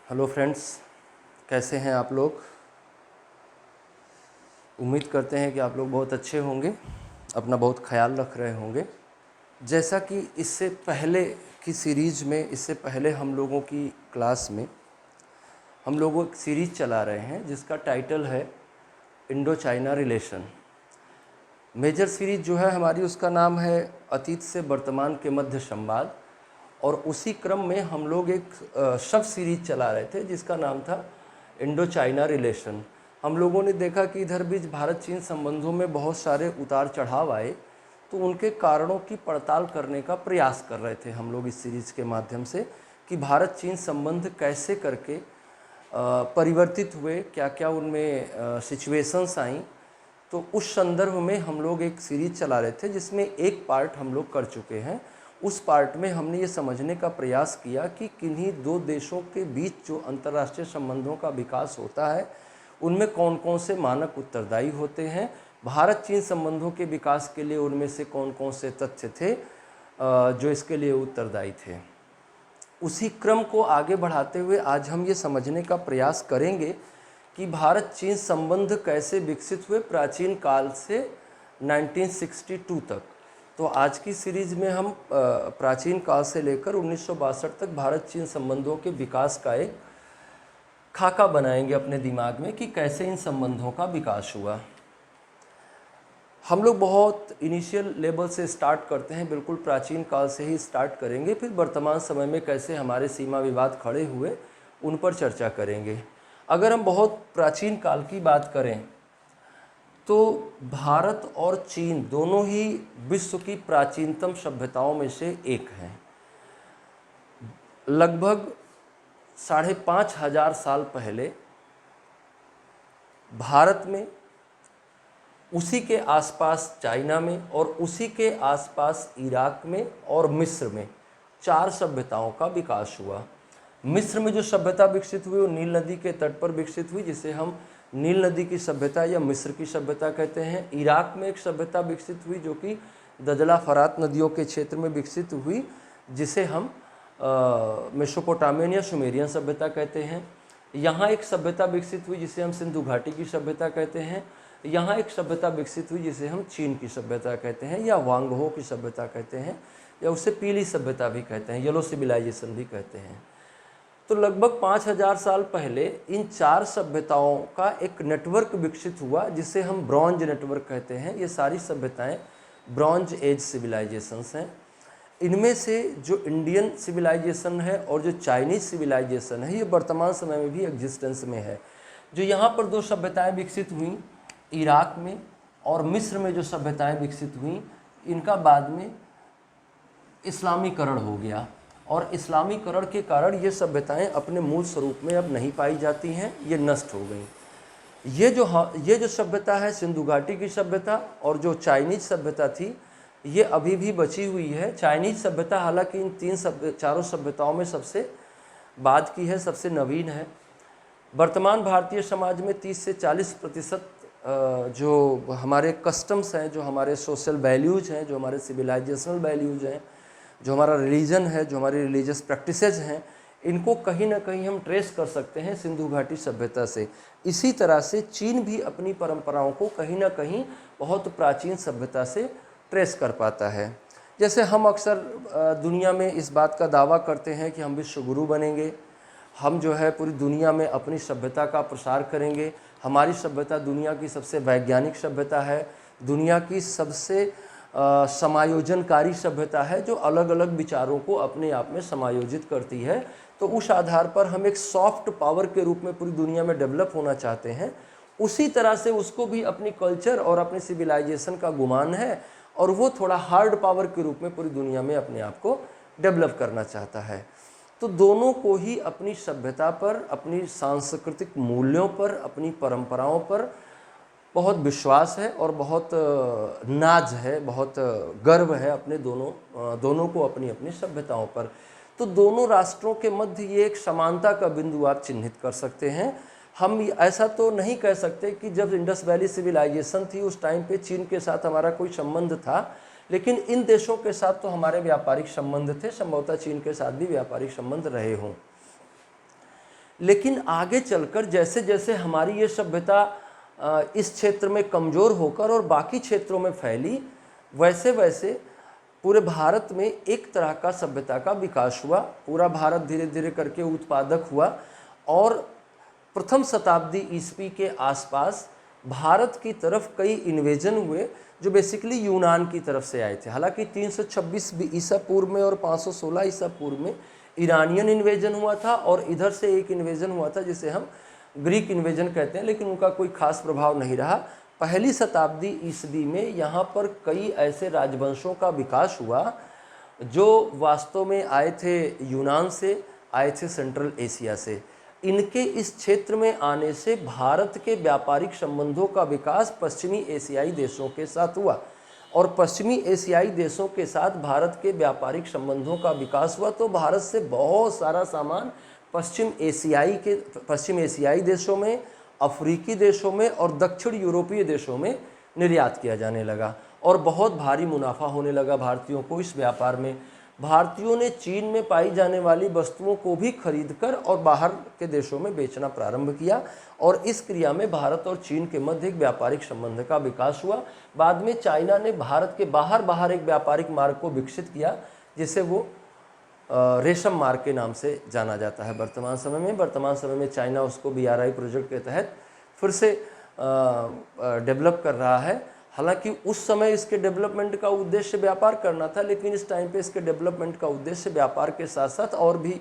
Hello friends, कैसे हैं आप लोग। उम्मीद करते हैं कि आप लोग बहुत अच्छे होंगे, अपना बहुत ख्याल रख रहे होंगे। जैसा कि इससे पहले की सीरीज़ में, इससे पहले हम लोगों की क्लास में हम लोग एक सीरीज़ चला रहे हैं जिसका टाइटल है Indo China relation. Major series जो है हमारी, उसका नाम है अतीत से वर्तमान के मध्य संवाद। और उसी क्रम में हम लोग एक सब सीरीज चला रहे थे जिसका नाम था इंडो चाइना रिलेशन। हम लोगों ने देखा कि इधर बीच भारत चीन संबंधों में बहुत सारे उतार चढ़ाव आए, तो उनके कारणों की पड़ताल करने का प्रयास कर रहे थे हम लोग इस सीरीज़ के माध्यम से कि भारत चीन संबंध कैसे करके परिवर्तित हुए, क्या क्या उनमें सिचुएशंस आई। तो उस संदर्भ में हम लोग एक सीरीज चला रहे थे जिसमें एक पार्ट हम लोग कर चुके हैं। उस पार्ट में हमने ये समझने का प्रयास किया कि किन्हीं दो देशों के बीच जो अंतर्राष्ट्रीय संबंधों का विकास होता है उनमें कौन कौन से मानक उत्तरदायी होते हैं, भारत चीन संबंधों के विकास के लिए उनमें से कौन कौन से तथ्य थे जो इसके लिए उत्तरदायी थे। उसी क्रम को आगे बढ़ाते हुए आज हम ये समझने का प्रयास करेंगे कि भारत चीन संबंध कैसे विकसित हुए प्राचीन काल से 1962 तक। तो आज की सीरीज़ में हम प्राचीन काल से लेकर 1962 तक भारत चीन संबंधों के विकास का एक खाका बनाएंगे अपने दिमाग में कि कैसे इन संबंधों का विकास हुआ। हम लोग बहुत इनिशियल लेवल से स्टार्ट करते हैं, बिल्कुल प्राचीन काल से ही स्टार्ट करेंगे, फिर वर्तमान समय में कैसे हमारे सीमा विवाद खड़े हुए उन पर चर्चा करेंगे। अगर हम बहुत प्राचीन काल की बात करें तो भारत और चीन दोनों ही विश्व की प्राचीनतम सभ्यताओं में से एक हैं। लगभग 5,500 साल पहले भारत में, उसी के आसपास चाइना में और उसी के आसपास इराक में और मिस्र में 4 सभ्यताओं का विकास हुआ। मिस्र में जो सभ्यता विकसित हुई वो नील नदी के तट पर विकसित हुई, जिसे हम नील नदी की सभ्यता या मिस्र की सभ्यता कहते हैं। इराक में एक सभ्यता विकसित हुई जो कि दजला फरात नदियों के क्षेत्र में विकसित हुई, जिसे हम मेसोपोटामियन या सुमेरियन सभ्यता कहते हैं। यहाँ एक सभ्यता विकसित हुई जिसे हम सिंधु घाटी की सभ्यता कहते हैं। यहाँ एक सभ्यता विकसित हुई जिसे हम चीन की सभ्यता कहते हैं या वांगहो की सभ्यता कहते हैं, या उसे पीली सभ्यता भी कहते हैं, येलो सिविलाइजेशन भी कहते हैं। तो लगभग 5,000 साल पहले इन 4 सभ्यताओं का एक नेटवर्क विकसित हुआ जिसे हम ब्रॉन्ज नेटवर्क कहते हैं। ये सारी सभ्यताएं ब्रॉन्ज एज सिविलाइजेशंस हैं। इनमें से जो इंडियन सिविलाइजेशन है और जो चाइनीज सिविलाइजेशन है ये वर्तमान समय में भी एग्जिस्टेंस में है। जो यहाँ पर 2 सभ्यताएं विकसित हुई इराक में और मिस्र में, जो सभ्यताएं विकसित हुई इनका बाद में इस्लामीकरण हो गया और इस्लामीकरण के कारण ये सभ्यताएं अपने मूल स्वरूप में अब नहीं पाई जाती हैं, ये नष्ट हो गई। ये जो सभ्यता है सिंधु घाटी की सभ्यता और जो चाइनीज सभ्यता थी ये अभी भी बची हुई है। चाइनीज सभ्यता हालांकि इन 4 सभ्यताओं में सबसे बाद की है, सबसे नवीन है। वर्तमान भारतीय समाज में 30 से 40% जो हमारे कस्टम्स हैं, जो हमारे सोशल वैल्यूज़ हैं, जो हमारे सिविलाइजेशनल वैल्यूज़ हैं, जो हमारा रिलीजन है, जो हमारी रिलीजियस प्रैक्टिसेस हैं, इनको कहीं ना कहीं हम ट्रेस कर सकते हैं सिंधु घाटी सभ्यता से। इसी तरह से चीन भी अपनी परंपराओं को कहीं ना कहीं बहुत प्राचीन सभ्यता से ट्रेस कर पाता है। जैसे हम अक्सर दुनिया में इस बात का दावा करते हैं कि हम विश्व गुरु बनेंगे, हम जो है पूरी दुनिया में अपनी सभ्यता का प्रसार करेंगे। हमारी सभ्यता दुनिया की सबसे वैज्ञानिक सभ्यता है, दुनिया की सबसे समायोजनकारी सभ्यता है जो अलग अलग विचारों को अपने आप में समायोजित करती है। तो उस आधार पर हम एक सॉफ्ट पावर के रूप में पूरी दुनिया में डेवलप होना चाहते हैं। उसी तरह से उसको भी अपनी कल्चर और अपनी सिविलाइजेशन का गुमान है और वो थोड़ा हार्ड पावर के रूप में पूरी दुनिया में अपने आप को डेवलप करना चाहता है। तो दोनों को ही अपनी सभ्यता पर, अपनी सांस्कृतिक मूल्यों पर, अपनी परंपराओं पर बहुत विश्वास है और बहुत नाज है, बहुत गर्व है अपने दोनों को अपनी अपनी सभ्यताओं पर। तो दोनों राष्ट्रों के मध्य ये एक समानता का बिंदु आप चिन्हित कर सकते हैं। हम ऐसा तो नहीं कह सकते कि जब इंडस वैली सिविलाइजेशन थी उस टाइम पे चीन के साथ हमारा कोई संबंध था, लेकिन इन देशों के साथ तो हमारे व्यापारिक संबंध थे, संभवतः चीन के साथ भी व्यापारिक संबंध रहे हों। लेकिन आगे चलकर जैसे जैसे हमारी ये सभ्यता इस क्षेत्र में कमज़ोर होकर और बाकी क्षेत्रों में फैली, वैसे वैसे पूरे भारत में एक तरह का सभ्यता का विकास हुआ। पूरा भारत धीरे धीरे करके उत्पादक हुआ और प्रथम शताब्दी ईस्वी के आसपास भारत की तरफ कई इन्वेजन हुए जो बेसिकली यूनान की तरफ से आए थे। हालांकि 326 ईसा पूर्व में और 516 ईसा पूर्व में ईरानियन इन्वेजन हुआ था और इधर से एक इन्वेजन हुआ था जिसे हम ग्रीक इन्वेजन कहते हैं, लेकिन उनका कोई खास प्रभाव नहीं रहा। पहली शताब्दी ईस्वी में यहाँ पर कई ऐसे राजवंशों का विकास हुआ जो वास्तव में आए थे यूनान से, आए थे सेंट्रल एशिया से। इनके इस क्षेत्र में आने से भारत के व्यापारिक संबंधों का विकास पश्चिमी एशियाई देशों के साथ हुआ और पश्चिमी एशियाई देशों के साथ भारत के व्यापारिक संबंधों का विकास हुआ तो भारत से बहुत सारा सामान पश्चिम एशियाई देशों में, अफ्रीकी देशों में और दक्षिण यूरोपीय देशों में निर्यात किया जाने लगा और बहुत भारी मुनाफा होने लगा भारतीयों को इस व्यापार में। भारतीयों ने चीन में पाई जाने वाली वस्तुओं को भी खरीदकर और बाहर के देशों में बेचना प्रारंभ किया और इस क्रिया में भारत और चीन के मध्य एक व्यापारिक संबंध का विकास हुआ। बाद में चाइना ने भारत के बाहर एक व्यापारिक मार्ग को विकसित किया जिसे वो रेशम मार्ग के नाम से जाना जाता है वर्तमान समय में चाइना उसको BRI प्रोजेक्ट के तहत फिर से डेवलप कर रहा है। हालांकि उस समय इसके डेवलपमेंट का उद्देश्य व्यापार करना था, लेकिन इस टाइम पे इसके डेवलपमेंट का उद्देश्य व्यापार के साथ साथ और भी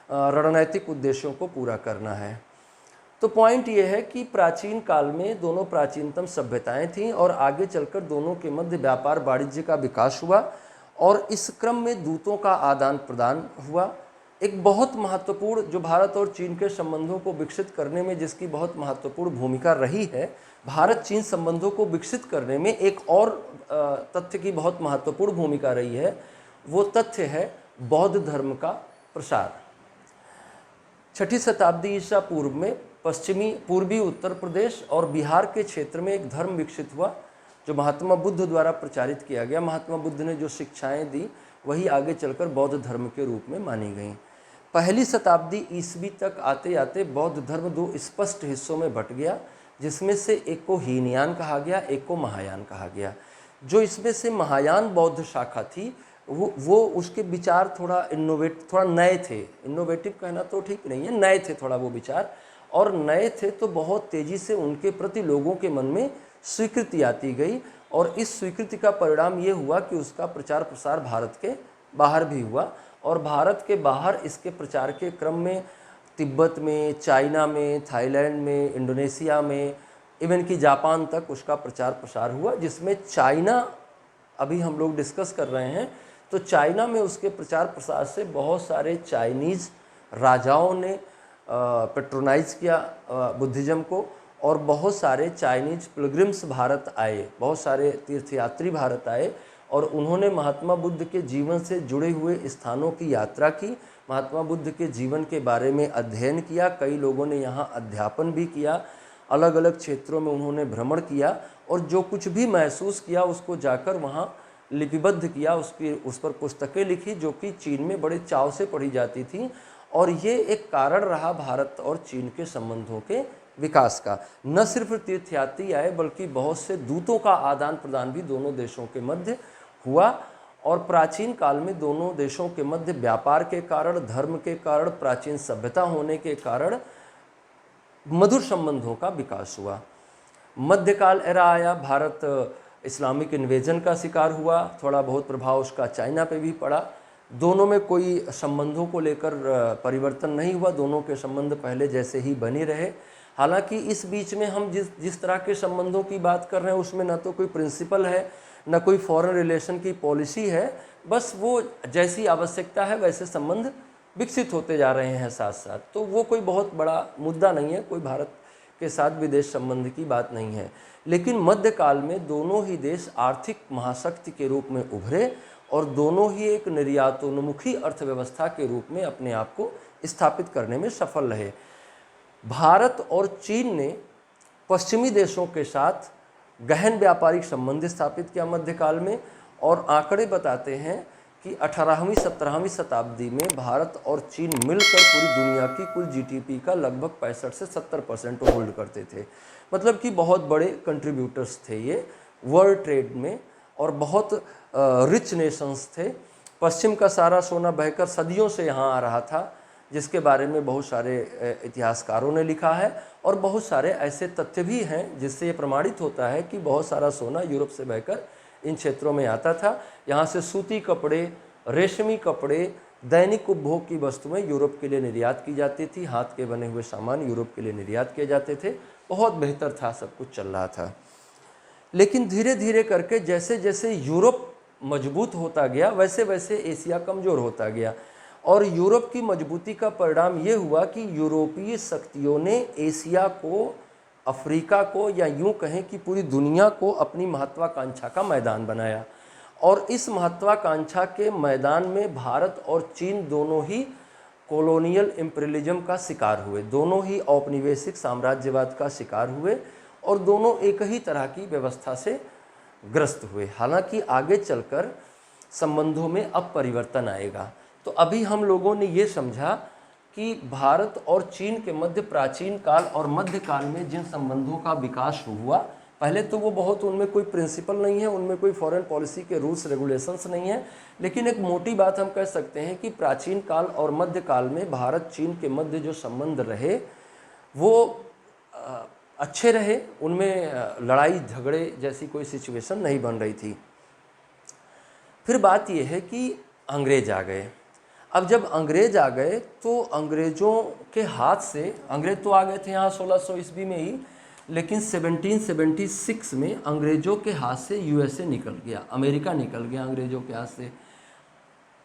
रणनीतिक उद्देश्यों को पूरा करना है। तो पॉइंट ये है कि प्राचीन काल में दोनों प्राचीनतम सभ्यताएं थीं और आगे चलकर दोनों के मध्य व्यापार वाणिज्य का विकास हुआ और इस क्रम में दूतों का आदान प्रदान हुआ। एक बहुत महत्वपूर्ण जो भारत और चीन के संबंधों को विकसित करने में जिसकी बहुत महत्वपूर्ण भूमिका रही है, भारत चीन संबंधों को विकसित करने में एक और तथ्य की बहुत महत्वपूर्ण भूमिका रही है। वो तथ्य है बौद्ध धर्म का प्रसार। 6ठी शताब्दी ईसा पूर्व में पूर्वी उत्तर प्रदेश और बिहार के क्षेत्र में एक धर्म विकसित हुआ जो महात्मा बुद्ध द्वारा प्रचारित किया गया। महात्मा बुद्ध ने जो शिक्षाएं दी वही आगे चलकर बौद्ध धर्म के रूप में मानी गई। पहली शताब्दी ईस्वी तक आते आते बौद्ध धर्म दो स्पष्ट हिस्सों में बट गया, जिसमें से एक को हीनयान कहा गया, एक को महायान कहा गया। जो इसमें से महायान बौद्ध शाखा थी वो उसके विचार थोड़ा नए थे। इनोवेटिव कहना तो ठीक नहीं है, नए थे थोड़ा वो विचार, और नए थे तो बहुत तेज़ी से उनके प्रति लोगों के मन में स्वीकृति आती गई और इस स्वीकृति का परिणाम ये हुआ कि उसका प्रचार प्रसार भारत के बाहर भी हुआ और भारत के बाहर इसके प्रचार के क्रम में तिब्बत में, चाइना में, थाईलैंड में, इंडोनेशिया में, इवन कि जापान तक उसका प्रचार प्रसार हुआ, जिसमें चाइना अभी हम लोग डिस्कस कर रहे हैं। तो चाइना में उसके प्रचार प्रसार से बहुत सारे चाइनीज़ राजाओं ने पेट्रोनाइज किया बुद्धिज़्म को और बहुत सारे चाइनीज पिलग्रिम्स भारत आए, बहुत सारे तीर्थयात्री भारत आए और उन्होंने महात्मा बुद्ध के जीवन से जुड़े हुए स्थानों की यात्रा की, महात्मा बुद्ध के जीवन के बारे में अध्ययन किया। कई लोगों ने यहाँ अध्यापन भी किया, अलग अलग क्षेत्रों में उन्होंने भ्रमण किया और जो कुछ भी महसूस किया उसको जाकर वहाँ लिपिबद्ध किया, उस पर पुस्तकें लिखी जो कि चीन में बड़े चाव से पढ़ी जाती थी और ये एक कारण रहा भारत और चीन के संबंधों के विकास का। न सिर्फ तीर्थयात्री आए बल्कि बहुत से दूतों का आदान प्रदान भी दोनों देशों के मध्य हुआ और प्राचीन काल में दोनों देशों के मध्य व्यापार के कारण, धर्म के कारण, प्राचीन सभ्यता होने के कारण मधुर संबंधों का विकास हुआ। मध्यकाल एरा आया, भारत इस्लामिक इन्वेजन का शिकार हुआ, थोड़ा बहुत प्रभाव उसका चाइना पे भी पड़ा। दोनों में कोई संबंधों को लेकर परिवर्तन नहीं हुआ, दोनों के संबंध पहले जैसे ही बने रहे। हालांकि इस बीच में हम जिस तरह के संबंधों की बात कर रहे हैं उसमें ना तो कोई प्रिंसिपल है, ना कोई फॉरेन रिलेशन की पॉलिसी है, बस वो जैसी आवश्यकता है वैसे संबंध विकसित होते जा रहे हैं साथ साथ। तो वो कोई बहुत बड़ा मुद्दा नहीं है, कोई भारत के साथ विदेश संबंध की बात नहीं है। लेकिन मध्यकाल में दोनों ही देश आर्थिक महाशक्ति के रूप में उभरे और दोनों ही एक निर्यातोन्मुखी अर्थव्यवस्था के रूप में अपने आप को स्थापित करने में सफल रहे। भारत और चीन ने पश्चिमी देशों के साथ गहन व्यापारिक संबंध स्थापित किया मध्यकाल में और आंकड़े बताते हैं कि 18वीं-17वीं शताब्दी में भारत और चीन मिलकर पूरी दुनिया की कुल जीडीपी का लगभग 65 से 70% होल्ड करते थे। मतलब कि बहुत बड़े कंट्रीब्यूटर्स थे ये वर्ल्ड ट्रेड में, और बहुत रिच नेशंस थे। पश्चिम का सारा सोना बहकर सदियों से यहाँ आ रहा था, जिसके बारे में बहुत सारे इतिहासकारों ने लिखा है, और बहुत सारे ऐसे तथ्य भी हैं जिससे ये प्रमाणित होता है कि बहुत सारा सोना यूरोप से बहकर इन क्षेत्रों में आता था। यहाँ से सूती कपड़े, रेशमी कपड़े, दैनिक उपभोग की वस्तुएं यूरोप के लिए निर्यात की जाती थी। हाथ के बने हुए सामान यूरोप के लिए निर्यात किए जाते थे। बहुत बेहतर था, सब कुछ चल रहा था। लेकिन धीरे धीरे करके जैसे जैसे यूरोप मजबूत होता गया, वैसे वैसे एशिया कमज़ोर होता गया, और यूरोप की मजबूती का परिणाम ये हुआ कि यूरोपीय शक्तियों ने एशिया को, अफ्रीका को, या यूं कहें कि पूरी दुनिया को अपनी महत्वाकांक्षा का मैदान बनाया। और इस महत्वाकांक्षा के मैदान में भारत और चीन दोनों ही कॉलोनियल इम्पीरियलिज्म का शिकार हुए, दोनों ही औपनिवेशिक साम्राज्यवाद का शिकार हुए, और दोनों एक ही तरह की व्यवस्था से ग्रस्त हुए। हालांकि आगे चलकर संबंधों में अब परिवर्तन आएगा। तो अभी हम लोगों ने ये समझा कि भारत और चीन के मध्य प्राचीन काल और मध्यकाल में जिन संबंधों का विकास हुआ, पहले तो वो बहुत, उनमें कोई प्रिंसिपल नहीं है, उनमें कोई फॉरेन पॉलिसी के रूल्स रेगुलेशंस नहीं है, लेकिन एक मोटी बात हम कह सकते हैं कि प्राचीन काल और मध्यकाल में भारत चीन के मध्य जो संबंध रहे वो अच्छे रहे। उनमें लड़ाई झगड़े जैसी कोई सिचुएशन नहीं बन रही थी। फिर बात यह है कि अंग्रेज आ गए। अब जब अंग्रेज आ गए तो अंग्रेज़ों के हाथ से, अंग्रेज तो आ गए थे यहाँ 1600 ईस्वी में ही, लेकिन 1776 में अंग्रेज़ों के हाथ से यूएसए निकल गया, अमेरिका निकल गया अंग्रेज़ों के हाथ से।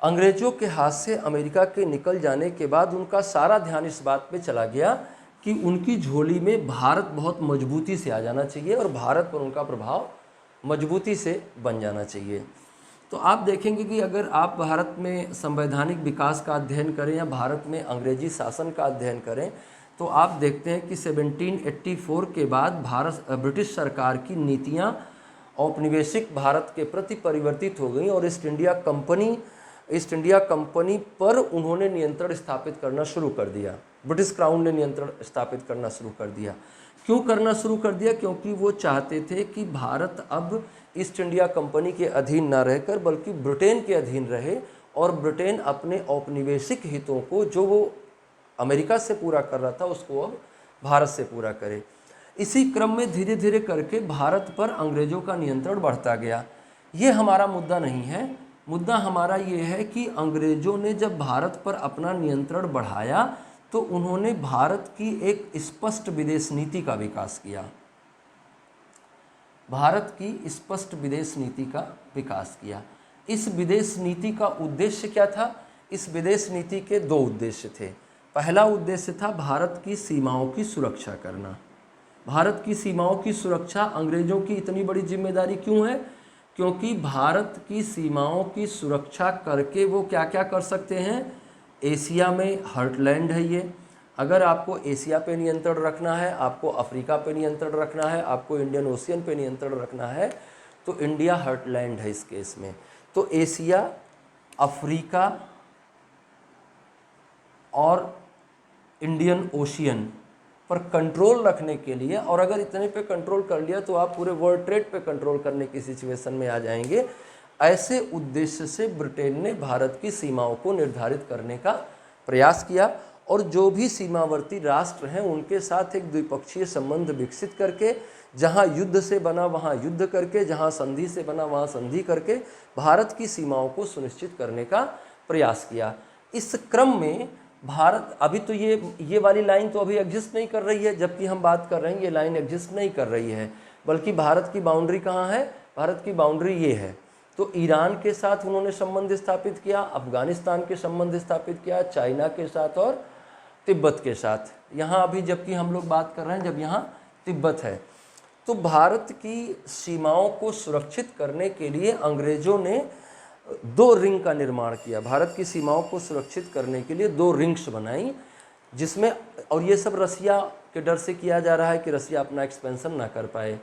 अंग्रेज़ों के हाथ से अमेरिका के निकल जाने के बाद उनका सारा ध्यान इस बात पे चला गया कि उनकी झोली में भारत बहुत मजबूती से आ जाना चाहिए और भारत पर उनका प्रभाव मजबूती से बन जाना चाहिए। तो आप देखेंगे कि अगर आप भारत में संवैधानिक विकास का अध्ययन करें या भारत में अंग्रेजी शासन का अध्ययन करें तो आप देखते हैं कि 1784 के बाद ब्रिटिश सरकार की नीतियां औपनिवेशिक भारत के प्रति परिवर्तित हो गई और ईस्ट इंडिया कंपनी पर उन्होंने नियंत्रण स्थापित करना शुरू कर दिया। ब्रिटिश क्राउन ने नियंत्रण स्थापित करना शुरू कर दिया। क्यों करना शुरू कर दिया? क्योंकि वो चाहते थे कि भारत अब ईस्ट इंडिया कंपनी के अधीन ना रहकर बल्कि ब्रिटेन के अधीन रहे और ब्रिटेन अपने औपनिवेशिक हितों को जो वो अमेरिका से पूरा कर रहा था उसको अब भारत से पूरा करे। इसी क्रम में धीरे धीरे करके भारत पर अंग्रेज़ों का नियंत्रण बढ़ता गया। ये हमारा मुद्दा नहीं है। मुद्दा हमारा ये है कि अंग्रेज़ों ने जब भारत पर अपना नियंत्रण बढ़ाया तो उन्होंने भारत की एक स्पष्ट विदेश नीति का विकास किया। भारत की स्पष्ट विदेश नीति का विकास किया। इस विदेश नीति का उद्देश्य क्या था? इस विदेश नीति के दो उद्देश्य थे। पहला उद्देश्य था भारत की सीमाओं की सुरक्षा करना। भारत की सीमाओं की सुरक्षा अंग्रेज़ों की इतनी बड़ी जिम्मेदारी क्यों है? क्योंकि भारत की सीमाओं की सुरक्षा करके वो क्या क्या कर सकते हैं। एशिया में हार्टलैंड है ये, अगर आपको एशिया पे नियंत्रण रखना है, आपको अफ्रीका पे नियंत्रण रखना है, आपको इंडियन ओशियन पे नियंत्रण रखना है तो इंडिया हार्टलैंड है इस केस में। तो एशिया, अफ्रीका और इंडियन ओशियन पर कंट्रोल रखने के लिए, और अगर इतने पे कंट्रोल कर लिया तो आप पूरे वर्ल्ड ट्रेड पे कंट्रोल करने की सिचुएशन में आ जाएंगे। ऐसे उद्देश्य से ब्रिटेन ने भारत की सीमाओं को निर्धारित करने का प्रयास किया और जो भी सीमावर्ती राष्ट्र हैं उनके साथ एक द्विपक्षीय संबंध विकसित करके, जहां युद्ध से बना वहां युद्ध करके, जहां संधि से बना वहां संधि करके भारत की सीमाओं को सुनिश्चित करने का प्रयास किया। इस क्रम में भारत, अभी तो ये वाली लाइन तो अभी एग्जिस्ट नहीं कर रही है, जबकि हम बात कर रहे हैं ये लाइन एग्जिस्ट नहीं कर रही है, बल्कि भारत की बाउंड्री कहाँ है? भारत की बाउंड्री ये है। तो ईरान के साथ उन्होंने संबंध स्थापित किया, अफगानिस्तान के संबंध स्थापित किया, चाइना के साथ और तिब्बत के साथ। यहाँ अभी जबकि हम लोग बात कर रहे हैं जब यहाँ तिब्बत है। तो भारत की सीमाओं को सुरक्षित करने के लिए अंग्रेज़ों ने दो रिंग का निर्माण किया। भारत की सीमाओं को सुरक्षित करने के लिए दो रिंग्स बनाई, जिसमें, और ये सब रसिया के डर से किया जा रहा है कि रसिया अपना एक्सपेंशन ना कर पाए।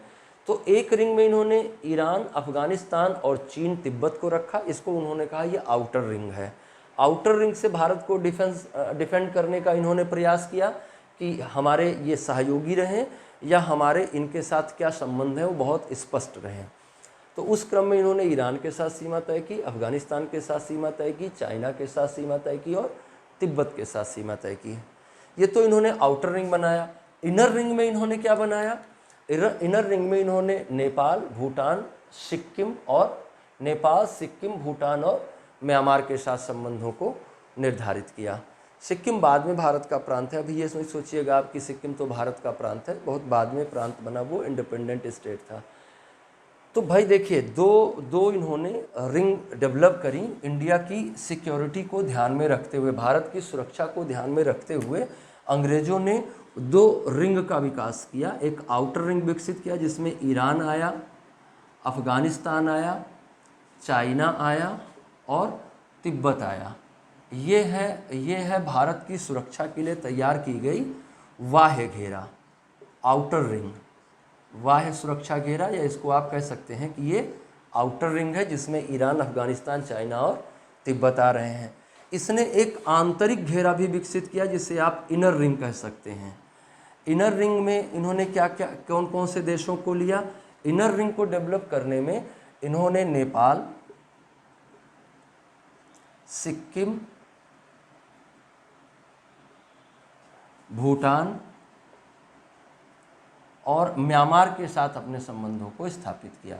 तो एक रिंग में इन्होंने ईरान, अफगानिस्तान और चीन, तिब्बत को रखा। इसको उन्होंने कहा ये आउटर रिंग है। आउटर रिंग से भारत को डिफेंड करने का इन्होंने प्रयास किया कि हमारे ये सहयोगी रहें या हमारे इनके साथ क्या संबंध है वो बहुत स्पष्ट रहें। तो उस क्रम में इन्होंने ईरान के साथ सीमा तय की, अफगानिस्तान के साथ सीमा तय की, चाइना के साथ सीमा तय की और तिब्बत के साथ सीमा तय की। ये तो इन्होंने आउटर रिंग बनाया। इनर रिंग में इन्होंने क्या बनाया? इनर रिंग में इन्होंने नेपाल, भूटान, सिक्किम और म्यांमार के साथ संबंधों को निर्धारित किया। सिक्किम बाद में भारत का प्रांत है। अभी ये सोचिएगा आप कि सिक्किम तो भारत का प्रांत है, बहुत बाद में प्रांत बना, वो इंडिपेंडेंट स्टेट था। तो भाई देखिए, दो इन्होंने रिंग डेवलप करी इंडिया की सिक्योरिटी को ध्यान में रखते हुए, भारत की सुरक्षा को ध्यान में रखते हुए अंग्रेज़ों ने 2 रिंग का विकास किया। एक आउटर रिंग विकसित किया जिसमें ईरान आया, अफगानिस्तान आया, चाइना आया और तिब्बत आया। ये है भारत की सुरक्षा के लिए तैयार की गई बाह्य घेरा, आउटर रिंग, बाह्य सुरक्षा घेरा, या इसको आप कह सकते हैं कि ये आउटर रिंग है जिसमें ईरान, अफगानिस्तान, चाइना और तिब्बत आ रहे हैं। इसने एक आंतरिक घेरा भी विकसित किया जिसे आप इनर रिंग कह सकते हैं। इनर रिंग में इन्होंने कौन कौन से देशों को लिया? इनर रिंग को डेवलप करने में इन्होंने नेपाल, सिक्किम, भूटान और म्यांमार के साथ अपने संबंधों को स्थापित किया।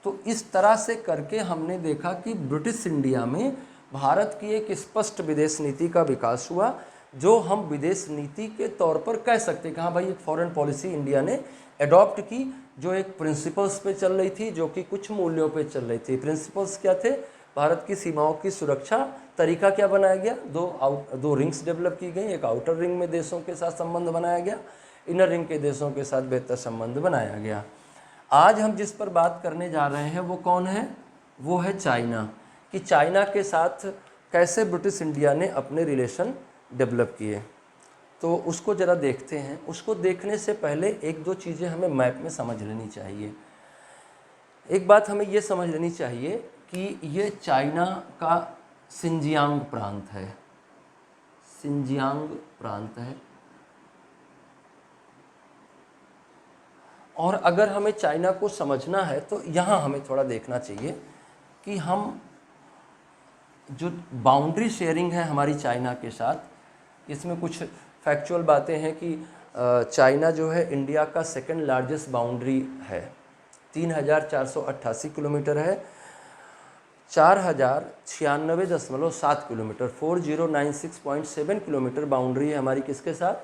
तो इस तरह से करके हमने देखा कि ब्रिटिश इंडिया में भारत की एक स्पष्ट विदेश नीति का विकास हुआ, जो हम विदेश नीति के तौर पर कह सकते हैं कि हाँ भाई, एक फॉरेन पॉलिसी इंडिया ने एडॉप्ट की, जो एक प्रिंसिपल्स पे चल रही थी, जो कि कुछ मूल्यों पे चल रही थी। प्रिंसिपल्स क्या थे? भारत की सीमाओं की सुरक्षा। तरीका क्या बनाया गया? दो रिंग्स डेवलप की गई। एक आउटर रिंग में देशों के साथ संबंध बनाया गया, इनर रिंग के देशों के साथ बेहतर संबंध बनाया गया। आज हम जिस पर बात करने जा रहे हैं वो कौन है? वो है चाइना, कि चाइना के साथ कैसे ब्रिटिश इंडिया ने अपने रिलेशन डेवलप किए। तो उसको ज़रा देखते हैं। उसको देखने से पहले 1-2 चीज़ें हमें मैप में समझ लेनी चाहिए। एक बात हमें ये समझ लेनी चाहिए कि ये चाइना का सिंजियांग प्रांत है, सिंजियांग प्रांत है। और अगर हमें चाइना को समझना है तो यहाँ हमें थोड़ा देखना चाहिए कि हम जो बाउंड्री शेयरिंग है हमारी चाइना के साथ, इसमें कुछ फैक्चुअल बातें हैं कि चाइना जो है इंडिया का सेकंड लार्जेस्ट बाउंड्री है, 3,488 किलोमीटर है, 4,096.7 किलोमीटर, 4096.7 किलोमीटर बाउंड्री है हमारी किसके साथ?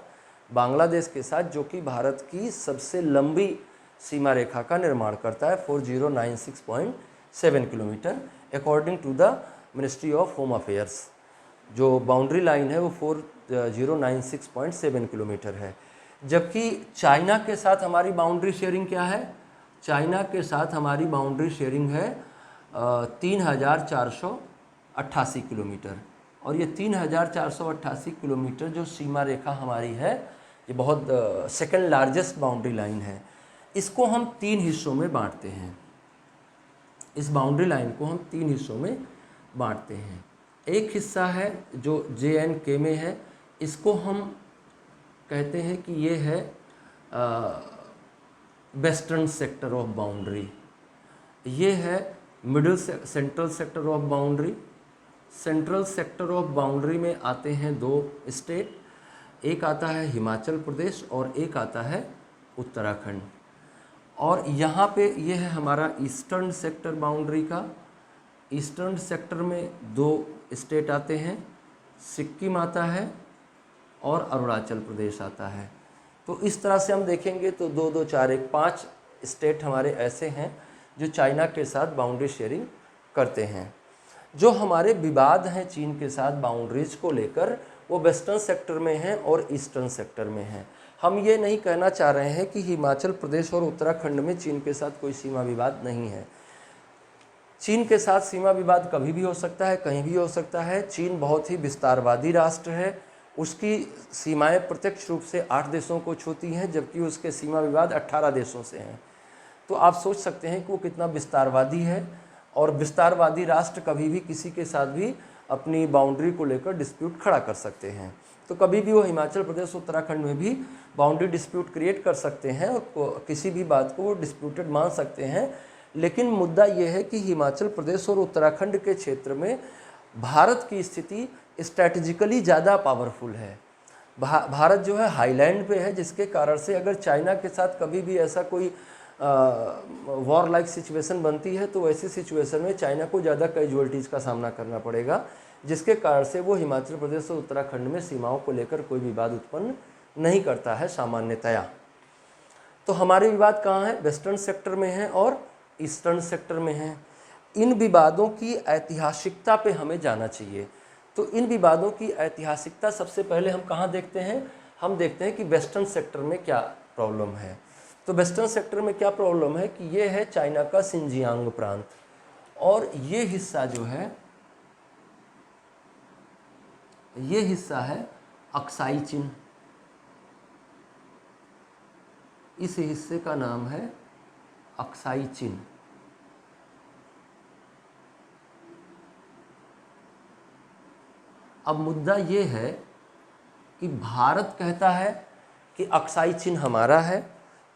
बांग्लादेश के साथ, जो कि भारत की सबसे लंबी सीमा रेखा का निर्माण करता है, 4096.7 kilometre according to the ministry of home affairs. जो बाउंड्री लाइन है वो 4096.7 किलोमीटर है। जबकि चाइना के साथ हमारी बाउंड्री शेयरिंग क्या है? चाइना के साथ हमारी बाउंड्री शेयरिंग है 3,488 किलोमीटर। और ये 3,488 किलोमीटर जो सीमा रेखा हमारी है, ये बहुत सेकंड लार्जेस्ट बाउंड्री लाइन है। इसको हम 3 हिस्सों में बांटते हैं। इस बाउंड्री लाइन को हम 3 हिस्सों में बांटते हैं। एक हिस्सा है जो JNK में है, इसको हम कहते हैं कि ये है वेस्टर्न सेक्टर ऑफ बाउंड्री। ये है middle central sector of boundary. Central sector of boundary में आते हैं 2 स्टेट, एक आता है हिमाचल प्रदेश और एक आता है उत्तराखंड। और यहाँ पे ये है हमारा ईस्टर्न सेक्टर बाउंड्री का। ईस्टर्न सेक्टर में 2 स्टेट आते हैं, सिक्किम आता है और अरुणाचल प्रदेश आता है। तो इस तरह से हम देखेंगे तो 2, 2, 4, 1, 5 स्टेट हमारे ऐसे हैं जो चाइना के साथ बाउंड्री शेयरिंग करते हैं। जो हमारे विवाद हैं चीन के साथ बाउंड्रीज को लेकर, वो वेस्टर्न सेक्टर में हैं और ईस्टर्न सेक्टर में हैं। हम ये नहीं कहना चाह रहे हैं कि हिमाचल प्रदेश और उत्तराखंड में चीन के साथ कोई सीमा विवाद नहीं है। चीन के साथ सीमा विवाद कभी भी हो सकता है, कहीं भी हो सकता है। चीन बहुत ही विस्तारवादी राष्ट्र है, उसकी सीमाएं प्रत्यक्ष रूप से 8 देशों को छूती हैं, जबकि उसके सीमा विवाद 18 देशों से हैं। तो आप सोच सकते हैं कि वो कितना विस्तारवादी है। और विस्तारवादी राष्ट्र कभी भी किसी के साथ भी अपनी बाउंड्री को लेकर डिस्प्यूट खड़ा कर सकते हैं। तो कभी भी वो हिमाचल प्रदेश उत्तराखंड में भी बाउंड्री डिस्प्यूट क्रिएट कर सकते हैं और किसी भी बात को वो डिस्प्यूटेड मान सकते हैं। लेकिन मुद्दा ये है कि हिमाचल प्रदेश और उत्तराखंड के क्षेत्र में भारत की स्थिति स्ट्रैटेजिकली ज़्यादा पावरफुल है। भारत जो है हाईलैंड पे है, जिसके कारण से अगर चाइना के साथ कभी भी ऐसा कोई वॉर लाइक सिचुएशन बनती है तो ऐसी सिचुएशन में चाइना को ज़्यादा कैजुअलिटीज़ का सामना करना पड़ेगा, जिसके कारण से वो हिमाचल प्रदेश और उत्तराखंड में सीमाओं को लेकर कोई विवाद उत्पन्न नहीं करता है सामान्यतया। तो हमारे विवाद कहाँ हैं? वेस्टर्न सेक्टर में हैं और ईस्टर्न सेक्टर में हैं। इन विवादों की ऐतिहासिकता पे हमें जाना चाहिए। तो इन विवादों की ऐतिहासिकता सबसे पहले हम कहाँ देखते हैं? हम देखते हैं कि वेस्टर्न सेक्टर में क्या प्रॉब्लम है। तो वेस्टर्न सेक्टर में क्या प्रॉब्लम है कि ये है चाइना का सिंजियांग प्रांत, और ये हिस्सा जो है, ये हिस्सा है अक्साई चीन। इस हिस्से का नाम है अक्साई चीन। अब मुद्दा ये है कि भारत कहता है कि अक्साई चीन हमारा है,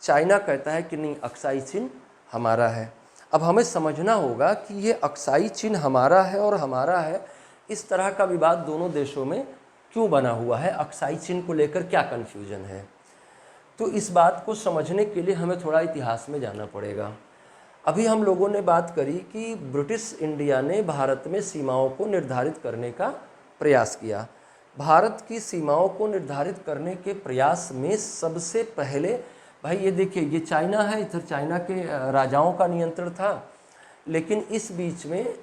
चाइना कहता है कि नहीं अक्साई चीन हमारा है। अब हमें समझना होगा कि ये अक्साई चीन हमारा है और हमारा है, इस तरह का विवाद दोनों देशों में क्यों बना हुआ है, अक्साई चीन को लेकर क्या कन्फ्यूजन है। तो इस बात को समझने के लिए हमें थोड़ा इतिहास में जाना पड़ेगा। अभी हम लोगों ने बात करी कि ब्रिटिश इंडिया ने भारत में सीमाओं को निर्धारित करने का प्रयास किया। भारत की सीमाओं को निर्धारित करने के प्रयास में सबसे पहले, भाई ये देखिए ये चाइना है, इधर चाइना के राजाओं का नियंत्रण था, लेकिन इस बीच में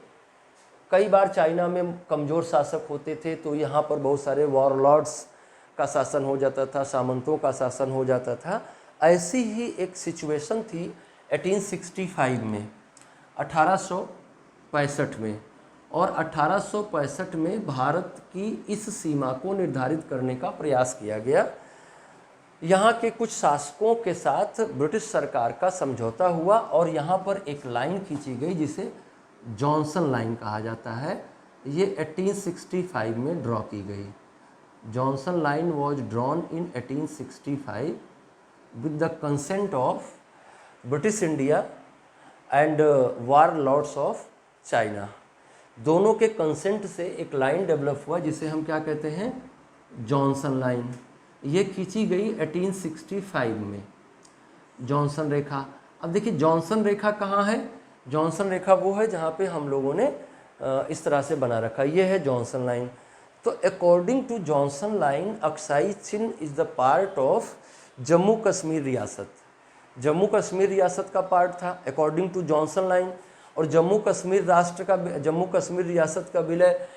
कई बार चाइना में कमज़ोर शासक होते थे तो यहाँ पर बहुत सारे वॉरलॉर्ड्स का शासन हो जाता था, सामंतों का शासन हो जाता था। ऐसी ही एक सिचुएशन थी 1865 में, 1865 में, और 1865 में भारत की इस सीमा को निर्धारित करने का प्रयास किया गया। यहाँ के कुछ शासकों के साथ ब्रिटिश सरकार का समझौता हुआ और यहाँ पर एक लाइन खींची गई जिसे जॉनसन लाइन कहा जाता है। ये 1865 में ड्रॉ की गई। Johnson line was drawn in 1865 with the consent of British India and war lords of China. दोनों के कंसेंट से एक लाइन डेवलप हुआ जिसे हम क्या कहते हैं, जॉनसन लाइन। ये खींची गई 1865 में, जॉनसन रेखा। अब देखिए जॉनसन रेखा कहाँ है? जॉनसन रेखा वो है जहाँ पे हम लोगों ने इस तरह से बना रखा, ये है जॉनसन लाइन। तो according to Johnson line Aksai Chin is the part of Jammu Kashmir रियासत। जम्मू कश्मीर रियासत का पार्ट था अकॉर्डिंग टू जॉनसन लाइन, और जम्मू कश्मीर राष्ट्र का, जम्मू कश्मीर रियासत का विलय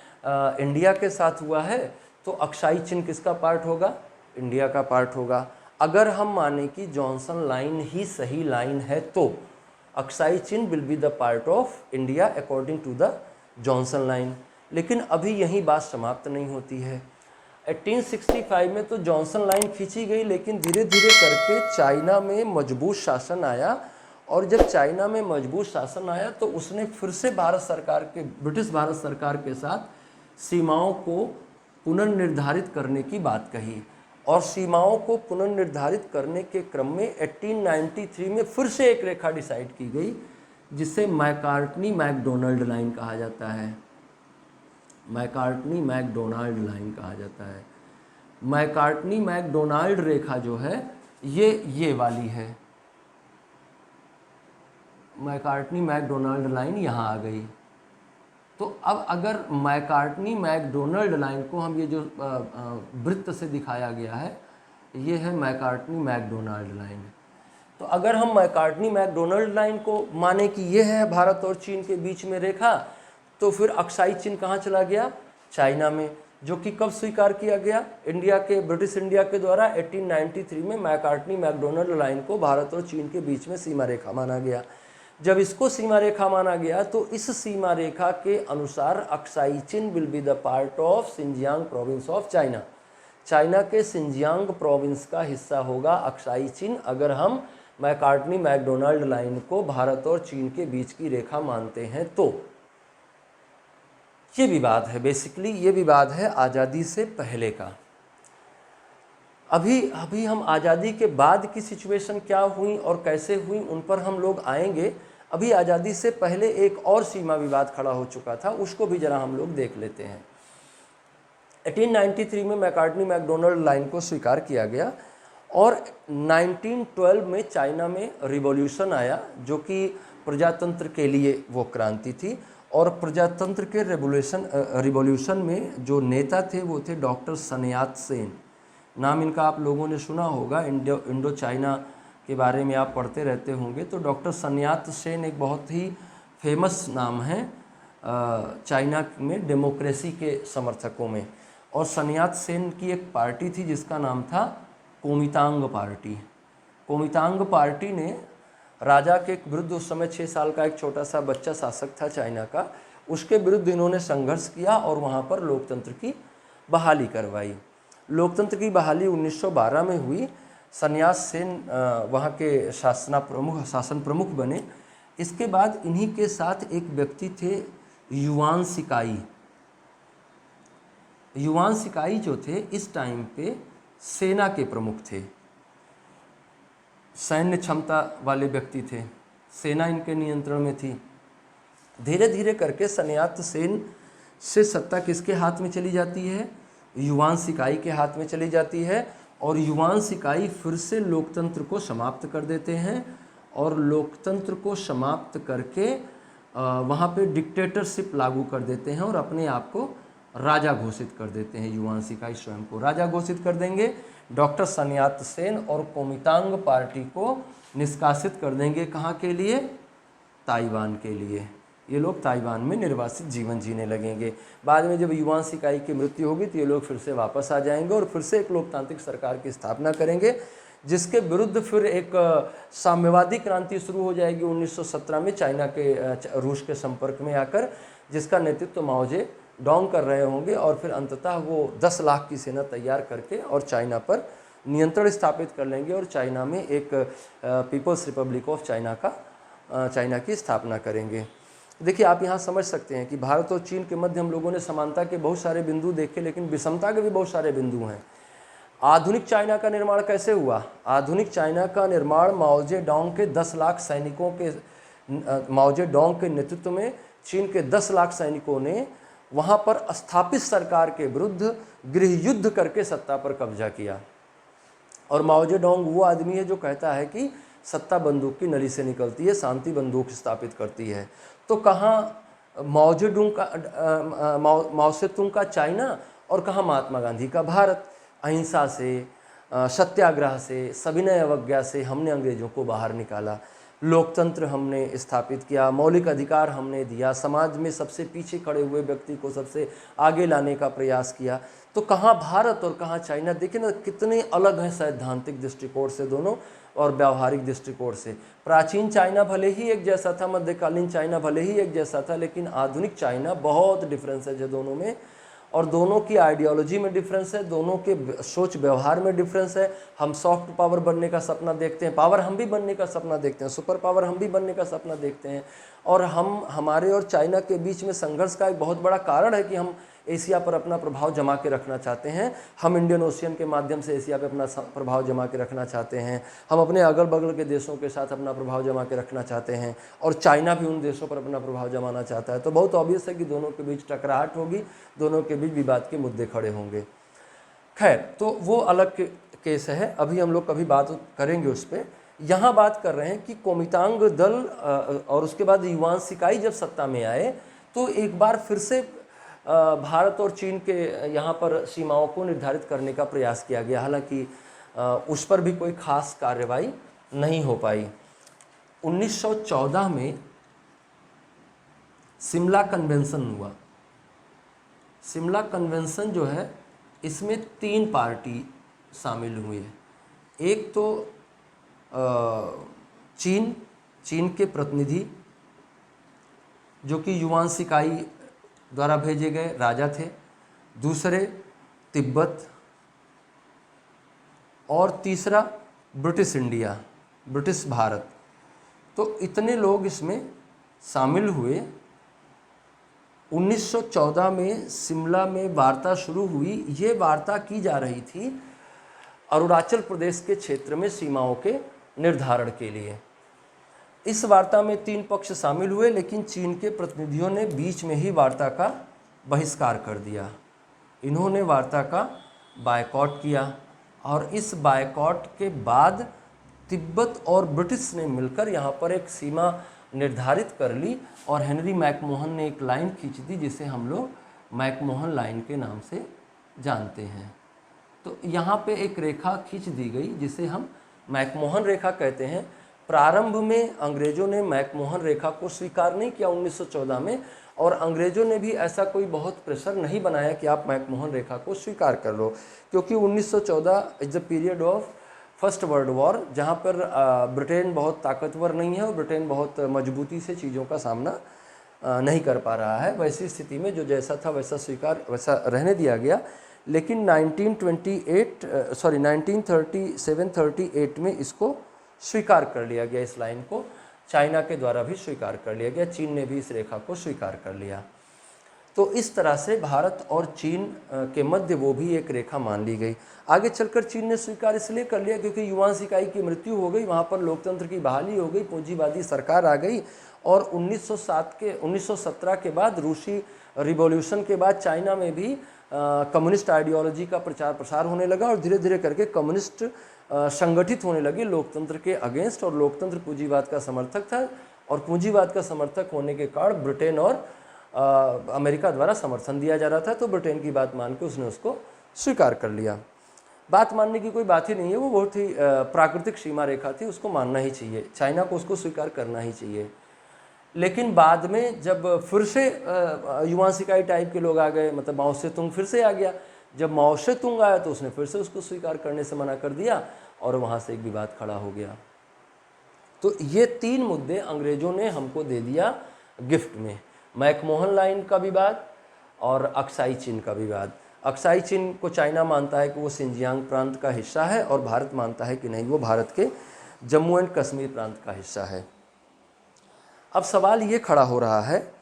इंडिया के साथ हुआ है, तो अक्साई चीन किसका पार्ट होगा? इंडिया का पार्ट होगा। अगर हम माने कि जॉनसन लाइन ही सही लाइन है तो Aksai Chin will be the part of India according to the Johnson line. लेकिन अभी यही बात समाप्त नहीं होती है। 1865 में तो जॉनसन लाइन खींची गई, लेकिन धीरे धीरे करके चाइना में मजबूत शासन आया, और जब चाइना में मजबूत शासन आया तो उसने फिर से भारत सरकार के, ब्रिटिश भारत सरकार के साथ सीमाओं को पुनर्निर्धारित करने की बात कही। और सीमाओं को पुनर्निर्धारित करने के क्रम में 1893 में फिर से एक रेखा डिसाइड की गई जिसे मैकार्टनी मैकडोनाल्ड लाइन कहा जाता है। मैकार्टनी मैकडोनाल्ड लाइन कहा जाता है। मैकार्टनी मैकडोनाल्ड रेखा जो है ये वाली है। मैकार्टनी मैकडोनाल्ड लाइन यहाँ आ गई। तो अब अगर मैकार्टनी मैकडोनाल्ड लाइन को हम, ये जो वृत्त से दिखाया गया है, ये है मैकार्टनी मैकडोनाल्ड लाइन। तो अगर हम मैकार्टनी मैकडोनाल्ड लाइन को माने कि ये है भारत और चीन के बीच में रेखा, तो फिर अक्साई चीन कहाँ चला गया? चाइना में, जो कि कब स्वीकार किया गया? इंडिया के, ब्रिटिश इंडिया के द्वारा 1893 में मैकार्टनी मैकडोनाल्ड लाइन को भारत और चीन के बीच में सीमा रेखा माना गया। जब इसको सीमा रेखा माना गया तो इस सीमा रेखा के अनुसार Aksai Chin will be the part of Xinjiang province of China. China के सिंजियांग प्रोविंस का हिस्सा होगा अक्साई चीन, अगर हम मैकार्टनी मैकडोनाल्ड लाइन को भारत और चीन के बीच की रेखा मानते हैं तो ये विवाद है, बेसिकली ये विवाद है आज़ादी से पहले का। अभी हम आज़ादी के बाद की सिचुएशन क्या हुई और कैसे हुई उन पर हम लोग आएंगे। अभी आज़ादी से पहले एक और सीमा विवाद खड़ा हो चुका था, उसको भी जरा हम लोग देख लेते हैं। 1893 में मैकार्टनी मैकडोनाल्ड लाइन को स्वीकार किया गया और 1912 में चाइना में रिवॉल्यूशन आया, जो कि प्रजातंत्र के लिए वो क्रांति थी। और प्रजातंत्र के रिवॉल्यूशन में जो नेता थे वो थे डॉक्टर सन यात सेन। नाम इनका आप लोगों ने सुना होगा, इंडो चाइना के बारे में आप पढ़ते रहते होंगे। तो डॉक्टर सन यात सेन एक बहुत ही फेमस नाम है चाइना में डेमोक्रेसी के समर्थकों में। और सन यात सेन की एक पार्टी थी जिसका नाम था कोमितांग पार्टी। कोमितांग पार्टी ने राजा के विरुद्ध, उस समय 6 साल का एक छोटा सा बच्चा शासक था चाइना का, उसके विरुद्ध इन्होंने संघर्ष किया और वहाँ पर लोकतंत्र की बहाली करवाई। लोकतंत्र की बहाली 1912 में हुई। सन यात सेन वहाँ के शासन प्रमुख बने। इसके बाद इन्हीं के साथ एक व्यक्ति थे युआन शिकाई। युआन शिकाई जो थे इस टाइम पे सेना के प्रमुख थे, सैन्य क्षमता वाले व्यक्ति थे, सेना इनके नियंत्रण में थी। धीरे धीरे करके सन यात सेन से सत्ता किसके हाथ में चली जाती है? युआन शिकाई के हाथ में चली जाती है। और युआन शिकाई फिर से लोकतंत्र को समाप्त कर देते हैं और लोकतंत्र को समाप्त करके वहाँ पे डिक्टेटरशिप लागू कर देते हैं और अपने आप को राजा घोषित कर देते हैं। युआन शिकाई स्वयं को राजा घोषित कर देंगे। डॉक्टर सन यात सेन और कोमितांग पार्टी को निष्कासित कर देंगे। कहाँ के लिए? ताइवान के लिए। ये लोग ताइवान में निर्वासित जीवन जीने लगेंगे। बाद में जब युआन शिकाई की मृत्यु होगी तो ये लोग फिर से वापस आ जाएंगे और फिर से एक लोकतांत्रिक सरकार की स्थापना करेंगे, जिसके विरुद्ध फिर एक साम्यवादी क्रांति शुरू हो जाएगी 1917 में चाइना के रूस के संपर्क में आकर, जिसका नेतृत्व माओ जे डोंग कर रहे होंगे। और फिर अंततः वो 10 लाख की सेना तैयार करके और चाइना पर नियंत्रण स्थापित कर लेंगे और चाइना में एक पीपल्स रिपब्लिक ऑफ चाइना की स्थापना करेंगे। देखिए, आप यहाँ समझ सकते हैं कि भारत और चीन के मध्य हम लोगों ने समानता के बहुत सारे बिंदु देखे, लेकिन विषमता के भी बहुत सारे बिंदु हैं। आधुनिक चाइना का निर्माण कैसे हुआ? आधुनिक चाइना का निर्माण माओ जे डोंग के 10 लाख सैनिकों के माओ जे डोंग के नेतृत्व में चीन के 10 लाख सैनिकों ने वहाँ पर स्थापित सरकार के विरुद्ध गृह युद्ध करके सत्ता पर कब्जा किया। और माओ जे डोंग वो आदमी है जो कहता है कि सत्ता बंदूक की नली से निकलती है, शांति बंदूक स्थापित करती है। तो कहाँ माओ से तुंग का चाइना और कहाँ महात्मा गांधी का भारत? अहिंसा से, सत्याग्रह से, सविनय अवज्ञा से हमने अंग्रेजों को बाहर निकाला, लोकतंत्र हमने स्थापित किया, मौलिक अधिकार हमने दिया, समाज में सबसे पीछे खड़े हुए व्यक्ति को सबसे आगे लाने का प्रयास किया। तो कहाँ भारत और कहाँ चाइना? देखिए ना, कितने अलग हैं सैद्धांतिक दृष्टिकोण से दोनों और व्यावहारिक दृष्टिकोण से। प्राचीन चाइना भले ही एक जैसा था, मध्यकालीन चाइना भले ही एक जैसा था, लेकिन आधुनिक चाइना बहुत डिफरेंस है दोनों में। और दोनों की आइडियोलॉजी में डिफरेंस है, दोनों के सोच व्यवहार में डिफरेंस है। हम सॉफ्ट पावर बनने का सपना देखते हैं, पावर हम भी बनने का सपना देखते हैं, सुपर पावर हम भी बनने का सपना देखते हैं। और हमारे और चाइना के बीच में संघर्ष का एक बहुत बड़ा कारण है कि हम एशिया पर अपना प्रभाव जमा के रखना चाहते हैं। हम इंडियन ओशियन के माध्यम से एशिया पे अपना प्रभाव जमा के रखना चाहते हैं। हम अपने अगल बगल के देशों के साथ अपना प्रभाव जमा के रखना चाहते हैं और चाइना भी उन देशों पर अपना प्रभाव जमाना चाहता है। तो बहुत ऑब्वियस है कि दोनों के बीच टकराहट होगी, दोनों के बीच विवाद के मुद्दे खड़े होंगे। खैर, तो वो अलग केस है, अभी हम लोग कभी बात करेंगे उस पर। यहाँ बात कर रहे हैं कि कोमितांग दल और उसके बाद युआन शिकाई जब सत्ता में आए तो एक बार फिर से भारत और चीन के यहाँ पर सीमाओं को निर्धारित करने का प्रयास किया गया। हालांकि उस पर भी कोई खास कार्रवाई नहीं हो पाई। 1914 में शिमला कन्वेंशन हुआ। शिमला कन्वेंशन जो है, इसमें 3 पार्टी शामिल हुई है। एक तो चीन के प्रतिनिधि जो कि युआन शिकाई द्वारा भेजे गए राजा थे, दूसरे तिब्बत और तीसरा ब्रिटिश इंडिया ब्रिटिश भारत। तो इतने लोग इसमें शामिल हुए। 1914 में शिमला में वार्ता शुरू हुई। ये वार्ता की जा रही थी अरुणाचल प्रदेश के क्षेत्र में सीमाओं के निर्धारण के लिए। इस वार्ता में 3 पक्ष शामिल हुए, लेकिन चीन के प्रतिनिधियों ने बीच में ही वार्ता का बहिष्कार कर दिया। इन्होंने वार्ता का बायकॉट किया और इस बायकॉट के बाद तिब्बत और ब्रिटिश ने मिलकर यहाँ पर एक सीमा निर्धारित कर ली और हेनरी मैकमोहन ने एक लाइन खींच दी जिसे हम लोग मैकमोहन लाइन के नाम से जानते हैं। तो यहाँ पे एक रेखा खींच दी गई जिसे हम मैकमोहन रेखा कहते हैं। प्रारंभ में अंग्रेज़ों ने मैकमोहन रेखा को स्वीकार नहीं किया 1914 में, और अंग्रेज़ों ने भी ऐसा कोई बहुत प्रेशर नहीं बनाया कि आप मैकमोहन रेखा को स्वीकार कर लो, क्योंकि 1914 is the period of first world war, जहाँ पर ब्रिटेन बहुत ताकतवर नहीं है और ब्रिटेन बहुत मजबूती से चीज़ों का सामना नहीं कर पा रहा है। वैसी स्थिति में जो जैसा था वैसा रहने दिया गया। लेकिन 1937-38 में इसको स्वीकार कर लिया गया। इस लाइन को चाइना के द्वारा भी स्वीकार कर लिया गया, चीन ने भी इस रेखा को स्वीकार कर लिया। तो इस तरह से भारत और चीन के मध्य वो भी एक रेखा मान ली गई। आगे चलकर चीन ने स्वीकार इसलिए कर लिया क्योंकि युवान शिकाई की मृत्यु हो गई, वहाँ पर लोकतंत्र की बहाली हो गई, पूंजीवादी सरकार आ गई, और 1917 के बाद रूसी रिवॉल्यूशन के बाद चाइना में भी कम्युनिस्ट आइडियोलॉजी का प्रचार प्रसार होने लगा और धीरे धीरे करके कम्युनिस्ट संगठित होने लगे लोकतंत्र के अगेंस्ट। और लोकतंत्र पूंजीवाद का समर्थक था, और पूंजीवाद का समर्थक होने के कारण ब्रिटेन और अमेरिका द्वारा समर्थन दिया जा रहा था। तो ब्रिटेन की बात मान के उसने उसको स्वीकार कर लिया। बात मानने की कोई बात ही नहीं है, वो बहुत ही प्राकृतिक सीमा रेखा थी, उसको मानना ही चाहिए, चाइना को उसको स्वीकार करना ही चाहिए। लेकिन बाद में जब फिर से युवान शिकाई टाइप के लोग आ गए, मतलब माओ से तुंग फिर से आ गया, जब माओ से तुंग आया तो उसने फिर से उसको स्वीकार करने से मना कर दिया और वहाँ से एक विवाद खड़ा हो गया। तो ये 3 मुद्दे अंग्रेज़ों ने हमको दे दिया गिफ्ट में, मैकमोहन लाइन का विवाद और अक्साई चीन का विवाद। अक्साई चीन को चाइना मानता है कि वो सिंजियांग प्रांत का हिस्सा है और भारत मानता है कि नहीं, वो भारत के जम्मू एंड कश्मीर प्रांत का हिस्सा है। अब सवाल ये खड़ा हो रहा है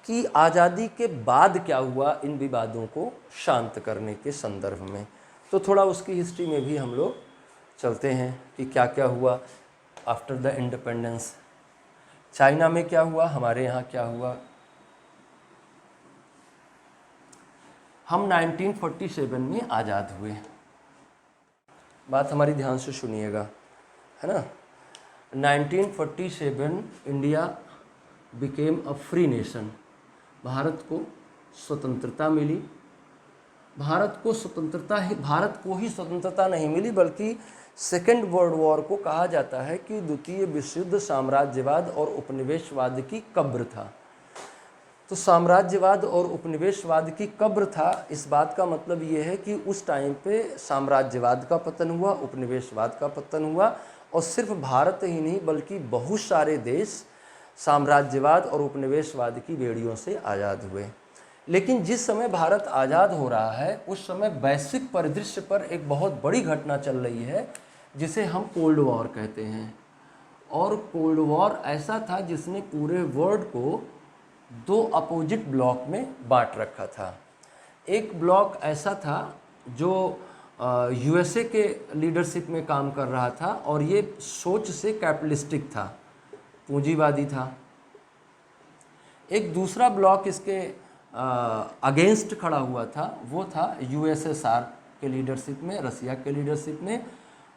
कि आज़ादी के बाद क्या हुआ इन विवादों को शांत करने के संदर्भ में। तो थोड़ा उसकी हिस्ट्री में भी हम लोग चलते हैं कि क्या क्या हुआ आफ्टर द इंडिपेंडेंस। चाइना में क्या हुआ, हमारे यहाँ क्या हुआ। हम 1947 में आज़ाद हुए। बात हमारी ध्यान से सुनिएगा, है ना। 1947 India became a free nation. Bharat को स्वतंत्रता मिली। भारत को ही स्वतंत्रता नहीं मिली, बल्कि सेकेंड वर्ल्ड वॉर को कहा जाता है कि द्वितीय विश्व युद्ध साम्राज्यवाद और उपनिवेशवाद की कब्र था। तो साम्राज्यवाद और उपनिवेशवाद की कब्र था, इस बात का मतलब ये है कि उस टाइम पे साम्राज्यवाद का पतन हुआ, उपनिवेशवाद का पतन हुआ, और सिर्फ भारत ही नहीं बल्कि बहुत सारे देश साम्राज्यवाद और उपनिवेशवाद की बेड़ियों से आज़ाद हुए। लेकिन जिस समय भारत आज़ाद हो रहा है उस समय वैश्विक परिदृश्य पर एक बहुत बड़ी घटना चल रही है जिसे हम कोल्ड वॉर कहते हैं। और कोल्ड वॉर ऐसा था जिसने पूरे वर्ल्ड को 2 अपोजिट ब्लॉक में बांट रखा था। एक ब्लॉक ऐसा था जो यूएसए के लीडरशिप में काम कर रहा था और ये सोच से कैपिटलिस्टिक था, पूंजीवादी था। एक दूसरा ब्लॉक इसके अगेंस्ट खड़ा हुआ था, वो था यूएसएसआर के लीडरशिप में, रसिया के लीडरशिप में।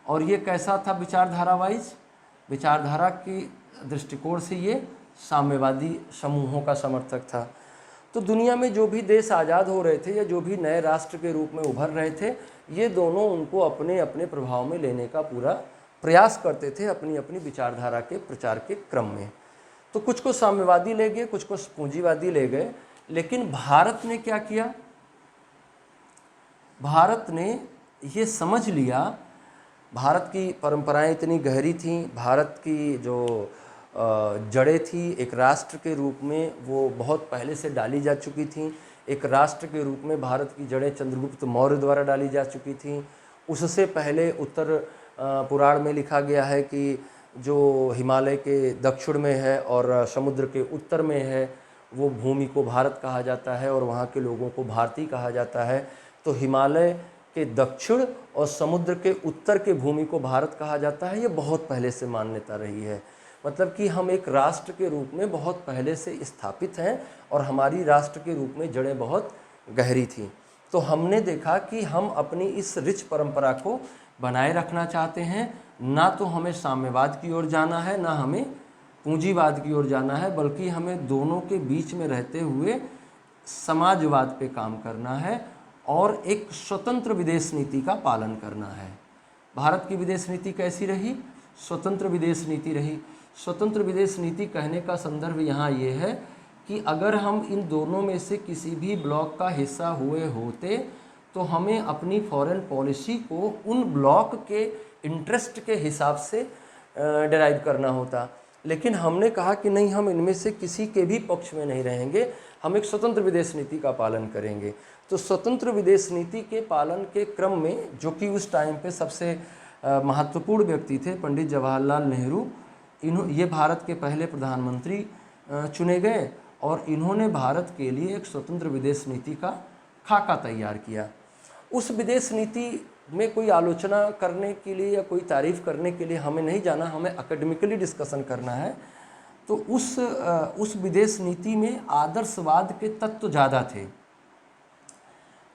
और ये कैसा था विचारधारा वाइज, विचारधारा की दृष्टिकोण से ये साम्यवादी समूहों का समर्थक था। तो दुनिया में जो भी देश आज़ाद हो रहे थे या जो भी नए राष्ट्र के रूप में उभर रहे थे, ये दोनों उनको अपने अपने प्रभाव में लेने का पूरा प्रयास करते थे अपनी अपनी विचारधारा के प्रचार के क्रम में। तो कुछ को साम्यवादी ले गए, कुछ को पूंजीवादी ले गए। लेकिन भारत ने क्या किया, भारत ने ये समझ लिया, भारत की परंपराएं इतनी गहरी थीं, भारत की जो जड़ें थी एक राष्ट्र के रूप में वो बहुत पहले से डाली जा चुकी थीं। एक राष्ट्र के रूप में भारत की जड़ें चंद्रगुप्त मौर्य द्वारा डाली जा चुकी थीं। उससे पहले उत्तर पुराण में लिखा गया है कि जो हिमालय के दक्षिण में है और समुद्र के उत्तर में है वो भूमि को भारत कहा जाता है और वहाँ के लोगों को भारतीय कहा जाता है। तो हिमालय के दक्षिण और समुद्र के उत्तर के भूमि को भारत कहा जाता है। ये बहुत पहले से मान्यता रही है, मतलब कि हम एक राष्ट्र के रूप में बहुत पहले से स्थापित हैं और हमारी राष्ट्र के रूप में जड़ें बहुत गहरी थी। तो हमने देखा कि हम अपनी इस रिच परंपरा को बनाए रखना चाहते हैं। ना तो हमें साम्यवाद की ओर जाना है, ना हमें पूंजीवाद की ओर जाना है, बल्कि हमें दोनों के बीच में रहते हुए समाजवाद पे काम करना है और एक स्वतंत्र विदेश नीति का पालन करना है। भारत की विदेश नीति कैसी रही? स्वतंत्र विदेश नीति रही। स्वतंत्र विदेश नीति कहने का संदर्भ यहाँ ये है कि अगर हम इन दोनों में से किसी भी ब्लॉक का हिस्सा हुए होते तो हमें अपनी फॉरेन पॉलिसी को उन ब्लॉक के इंटरेस्ट के हिसाब से डिराइव करना होता। लेकिन हमने कहा कि नहीं, हम इनमें से किसी के भी पक्ष में नहीं रहेंगे, हम एक स्वतंत्र विदेश नीति का पालन करेंगे। तो स्वतंत्र विदेश नीति के पालन के क्रम में, जो कि उस टाइम पे सबसे महत्वपूर्ण व्यक्ति थे, पंडित जवाहरलाल नेहरू, ये भारत के पहले प्रधानमंत्री चुने गए और इन्होंने भारत के लिए एक स्वतंत्र विदेश नीति का खाका तैयार किया। उस विदेश नीति में कोई आलोचना करने के लिए या कोई तारीफ करने के लिए हमें नहीं जाना, हमें एकेडमिकली डिस्कशन करना है। तो उस विदेश नीति में आदर्शवाद के तत्व ज़्यादा थे।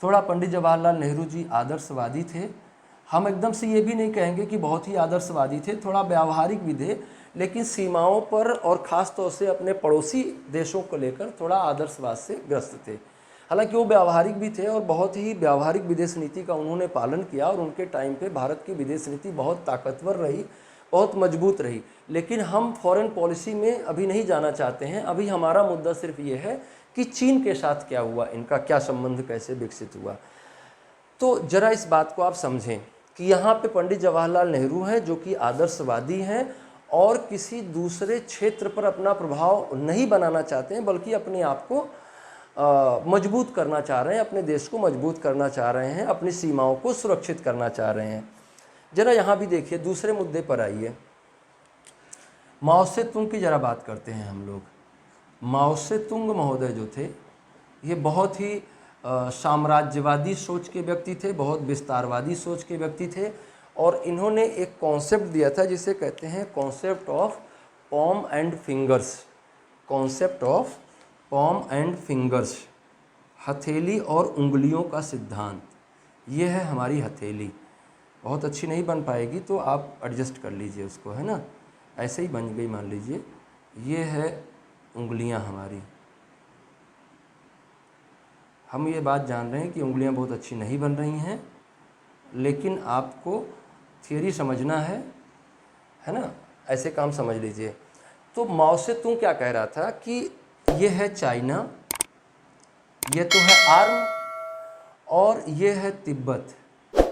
थोड़ा पंडित जवाहरलाल नेहरू जी आदर्शवादी थे। हम एकदम से ये भी नहीं कहेंगे कि बहुत ही आदर्शवादी थे, थोड़ा व्यावहारिक भी थे, लेकिन सीमाओं पर और ख़ास तौर से अपने पड़ोसी देशों को लेकर थोड़ा आदर्शवाद से ग्रस्त थे। हालांकि वो व्यावहारिक भी थे और बहुत ही व्यावहारिक विदेश नीति का उन्होंने पालन किया और उनके टाइम पे भारत की विदेश नीति बहुत ताकतवर रही, बहुत मजबूत रही। लेकिन हम फॉरेन पॉलिसी में अभी नहीं जाना चाहते हैं। अभी हमारा मुद्दा सिर्फ ये है कि चीन के साथ क्या हुआ, इनका क्या संबंध कैसे विकसित हुआ। तो जरा इस बात को आप समझें कि यहाँ पे पंडित जवाहरलाल नेहरू हैं जो कि आदर्शवादी हैं और किसी दूसरे क्षेत्र पर अपना प्रभाव नहीं बनाना चाहते हैं, बल्कि अपने आप को मजबूत करना चाह रहे हैं, अपने देश को मजबूत करना चाह रहे हैं, अपनी सीमाओं को सुरक्षित करना चाह रहे हैं। जरा यहाँ भी देखिए, दूसरे मुद्दे पर आइए। माओ से तुंग की जरा बात करते हैं हम लोग। माओ से तुंग महोदय जो थे, ये बहुत ही साम्राज्यवादी सोच के व्यक्ति थे, बहुत विस्तारवादी सोच के व्यक्ति थे और इन्होंने एक कॉन्सेप्ट दिया था जिसे कहते हैं concept of palm and fingers. Concept of palm and fingers, हथेली और उंगलियों का सिद्धांत। ये है हमारी हथेली, बहुत अच्छी नहीं बन पाएगी तो आप एडजस्ट कर लीजिए उसको, है ना, ऐसे ही बन गई मान लीजिए। ये है उंगलियां हमारी। हम ये बात जान रहे हैं कि उंगलियां बहुत अच्छी नहीं बन रही हैं, लेकिन आपको थियरी समझना है ना, ऐसे काम समझ लीजिए। तो माओ से तुंग क्या कह रहा था कि ये है चाइना, ये तो है आर्म और ये है तिब्बत,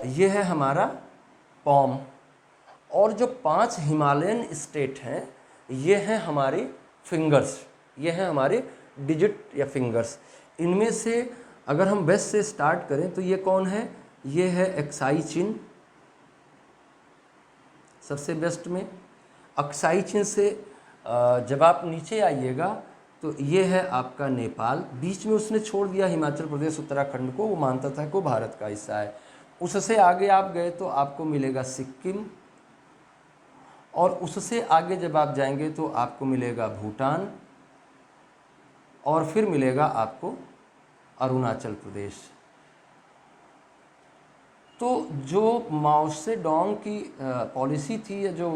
ये है हमारा पॉम, और जो 5 हिमालयन स्टेट हैं ये हैं हमारे फिंगर्स, ये हैं हमारे डिजिट या फिंगर्स। इनमें से अगर हम वेस्ट से स्टार्ट करें तो ये कौन है? ये है अक्साई चीन, सबसे वेस्ट में। अक्साई चीन से जब आप नीचे आइएगा तो ये है आपका नेपाल। बीच में उसने छोड़ दिया हिमाचल प्रदेश उत्तराखंड को, वो मानता था कि वो भारत का हिस्सा है। उससे आगे आप गए तो आपको मिलेगा सिक्किम, और उससे आगे जब आप जाएंगे तो आपको मिलेगा भूटान, और फिर मिलेगा आपको अरुणाचल प्रदेश। तो जो माओ से डोंग की पॉलिसी थी या जो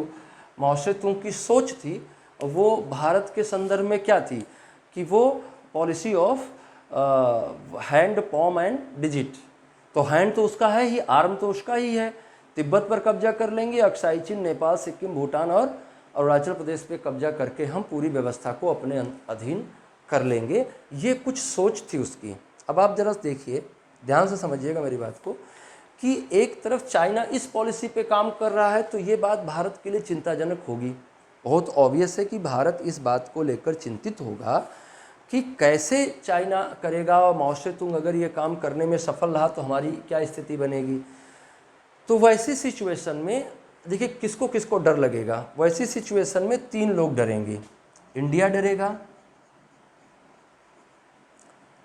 माओ से तुंग की सोच थी, वो भारत के संदर्भ में क्या थी कि वो policy of hand, palm and digit. तो हैंड तो उसका है ही, आर्म तो उसका ही है। तिब्बत पर कब्जा कर लेंगे, अक्साई चीन, नेपाल, सिक्किम, भूटान और अरुणाचल प्रदेश पे कब्जा करके हम पूरी व्यवस्था को अपने अधीन कर लेंगे। ये कुछ सोच थी उसकी। अब आप जरा देखिए, ध्यान से समझिएगा मेरी बात को, कि एक तरफ चाइना इस पॉलिसी पे काम कर रहा है तो ये बात भारत के लिए चिंताजनक होगी। बहुत ऑब्वियस है कि भारत इस बात को लेकर चिंतित होगा कि कैसे चाइना करेगा, और माओ से तुंग अगर ये काम करने में सफल रहा तो हमारी क्या स्थिति बनेगी। तो वैसी सिचुएशन में देखिए किसको किसको डर लगेगा, वैसी सिचुएशन में 3 लोग डरेंगे। इंडिया डरेगा,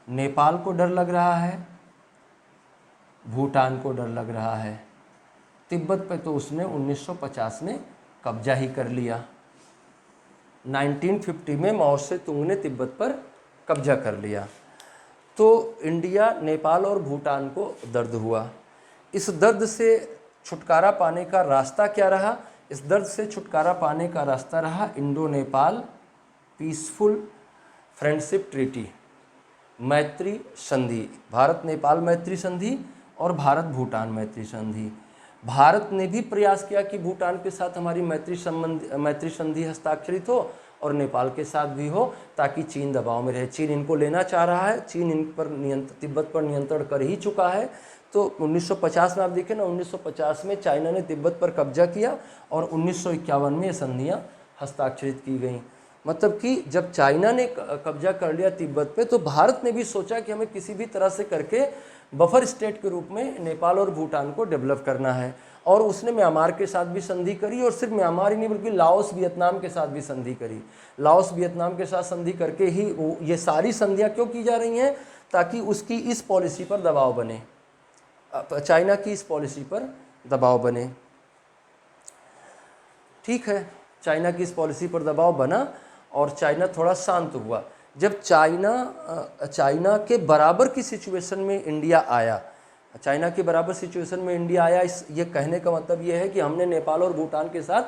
नेपाल को डर लग रहा है, भूटान को डर लग रहा है। तिब्बत पे तो उसने 1950 में कब्जा ही कर लिया। 1950 में माओ से तुंग ने तिब्बत पर कब्जा कर लिया। तो इंडिया, नेपाल और भूटान को दर्द हुआ। इस दर्द से छुटकारा पाने का रास्ता क्या रहा? इस दर्द से छुटकारा पाने का रास्ता रहा Indo Nepal peaceful friendship treaty, मैत्री संधि। भारत नेपाल मैत्री संधि और भारत भूटान मैत्री संधि। भारत ने भी प्रयास किया कि भूटान के साथ हमारी मैत्री संधि हस्ताक्षरित हो और नेपाल के साथ भी हो, ताकि चीन दबाव में रहे। चीन इनको लेना चाह रहा है, चीन इन पर तिब्बत पर नियंत्रण कर ही चुका है। तो 1950 में आप देखें ना, 1950 में चाइना ने तिब्बत पर कब्जा किया और 1951 में ये संधियाँ हस्ताक्षरित की गई। मतलब कि जब चाइना ने कब्जा कर लिया तिब्बत पे, तो भारत ने भी सोचा कि हमें किसी भी तरह से करके बफर स्टेट के रूप में नेपाल और भूटान को डेवलप करना है। और उसने म्यांमार के साथ भी संधि करी, और सिर्फ म्यांमार ही नहीं बल्कि लाओस वियतनाम के साथ भी संधि करी। लाओस वियतनाम के साथ संधि करके ही ये सारी संधियाँ क्यों की जा रही हैं? ताकि उसकी इस पॉलिसी पर दबाव बने, चाइना की इस पॉलिसी पर दबाव बने। ठीक है, चाइना की इस पॉलिसी पर दबाव बना और चाइना थोड़ा शांत हुआ। जब चाइना के बराबर की सिचुएशन में इंडिया आया, चाइना के बराबर सिचुएशन में इंडिया आया, ये कहने का मतलब ये है कि हमने नेपाल और भूटान के साथ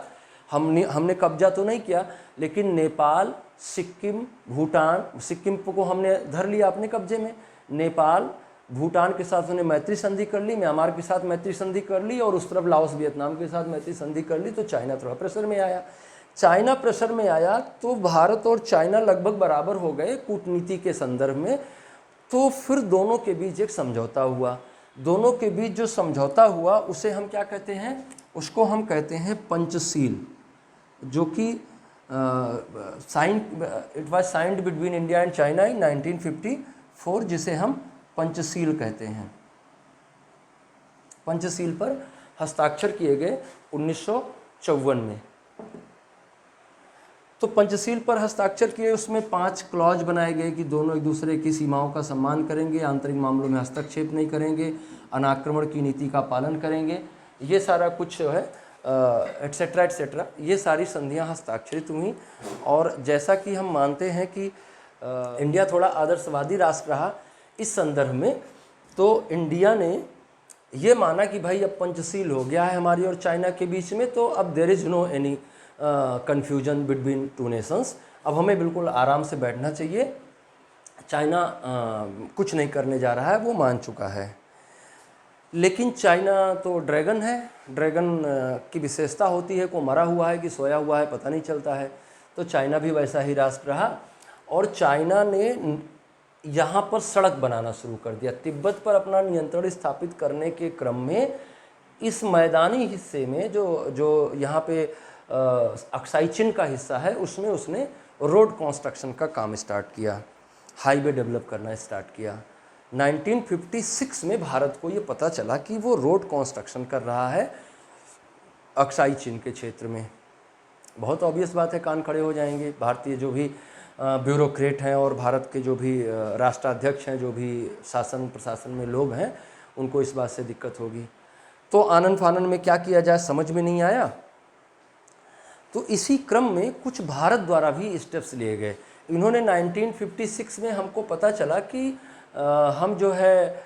हमने कब्जा तो नहीं किया, लेकिन नेपाल, सिक्किम, भूटान, सिक्किम को हमने धर लिया अपने कब्जे में। नेपाल, भूटान के साथ उन्हें मैत्री संधि कर ली, म्यांमार के साथ मैत्री संधि कर ली, और उस तरफ लाओस वियतनाम के साथ मैत्री संधि कर ली। तो चाइना थोड़ा प्रेशर में आया। चाइना प्रेशर में आया तो भारत और चाइना लगभग बराबर हो गए कूटनीति के संदर्भ में। तो फिर दोनों के बीच एक समझौता हुआ। दोनों के बीच जो समझौता हुआ उसे हम क्या कहते हैं? उसको हम कहते हैं पंचशील, जो कि it was signed between India and China in 1954, जिसे हम पंचशील कहते हैं। पंचशील पर हस्ताक्षर किए गए 1954 में। तो पंचशील पर हस्ताक्षर किए, उसमें 5 क्लॉज बनाए गए कि दोनों एक दूसरे की सीमाओं का सम्मान करेंगे, आंतरिक मामलों में हस्तक्षेप नहीं करेंगे, अनाक्रमण की नीति का पालन करेंगे, ये सारा कुछ जो है एट्सेट्रा एट्सेट्रा, ये सारी संधियां हस्ताक्षरित हुई। और जैसा कि हम मानते हैं कि इंडिया थोड़ा आदर्शवादी राष्ट्र रहा इस संदर्भ में, तो इंडिया ने ये माना कि भाई अब पंचशील हो गया है हमारी और चाइना के बीच में, तो अब there is no any confusion between two nations. अब हमें बिल्कुल आराम से बैठना चाहिए। चाइना कुछ नहीं करने जा रहा है, वो मान चुका है। लेकिन चाइना तो ड्रैगन है, ड्रैगन की विशेषता होती है को मरा हुआ है कि सोया हुआ है पता नहीं चलता है। तो चाइना भी वैसा ही राष्ट्र रहा और चाइना ने यहाँ पर सड़क बनाना शुरू कर दिया। तिब्बत पर अपना नियंत्रण स्थापित करने के क्रम में इस मैदानी हिस्से में जो यहाँ पे अक्साई चिन का हिस्सा है, उसमें उसने रोड कंस्ट्रक्शन का काम स्टार्ट किया, हाईवे डेवलप करना स्टार्ट किया। 1956 में भारत को ये पता चला कि वो रोड कंस्ट्रक्शन कर रहा है अक्साई चिन के क्षेत्र में। बहुत ऑब्वियस बात है, कान खड़े हो जाएंगे। भारतीय जो भी ब्यूरोक्रेट हैं और भारत के जो भी राष्ट्राध्यक्ष हैं, जो भी शासन प्रशासन में लोग हैं, उनको इस बात से दिक्कत होगी। तो आनन फानन में क्या किया जाए समझ में नहीं आया। तो इसी क्रम में कुछ भारत द्वारा भी स्टेप्स लिए गए। इन्होंने 1956 में हमको पता चला कि हम जो है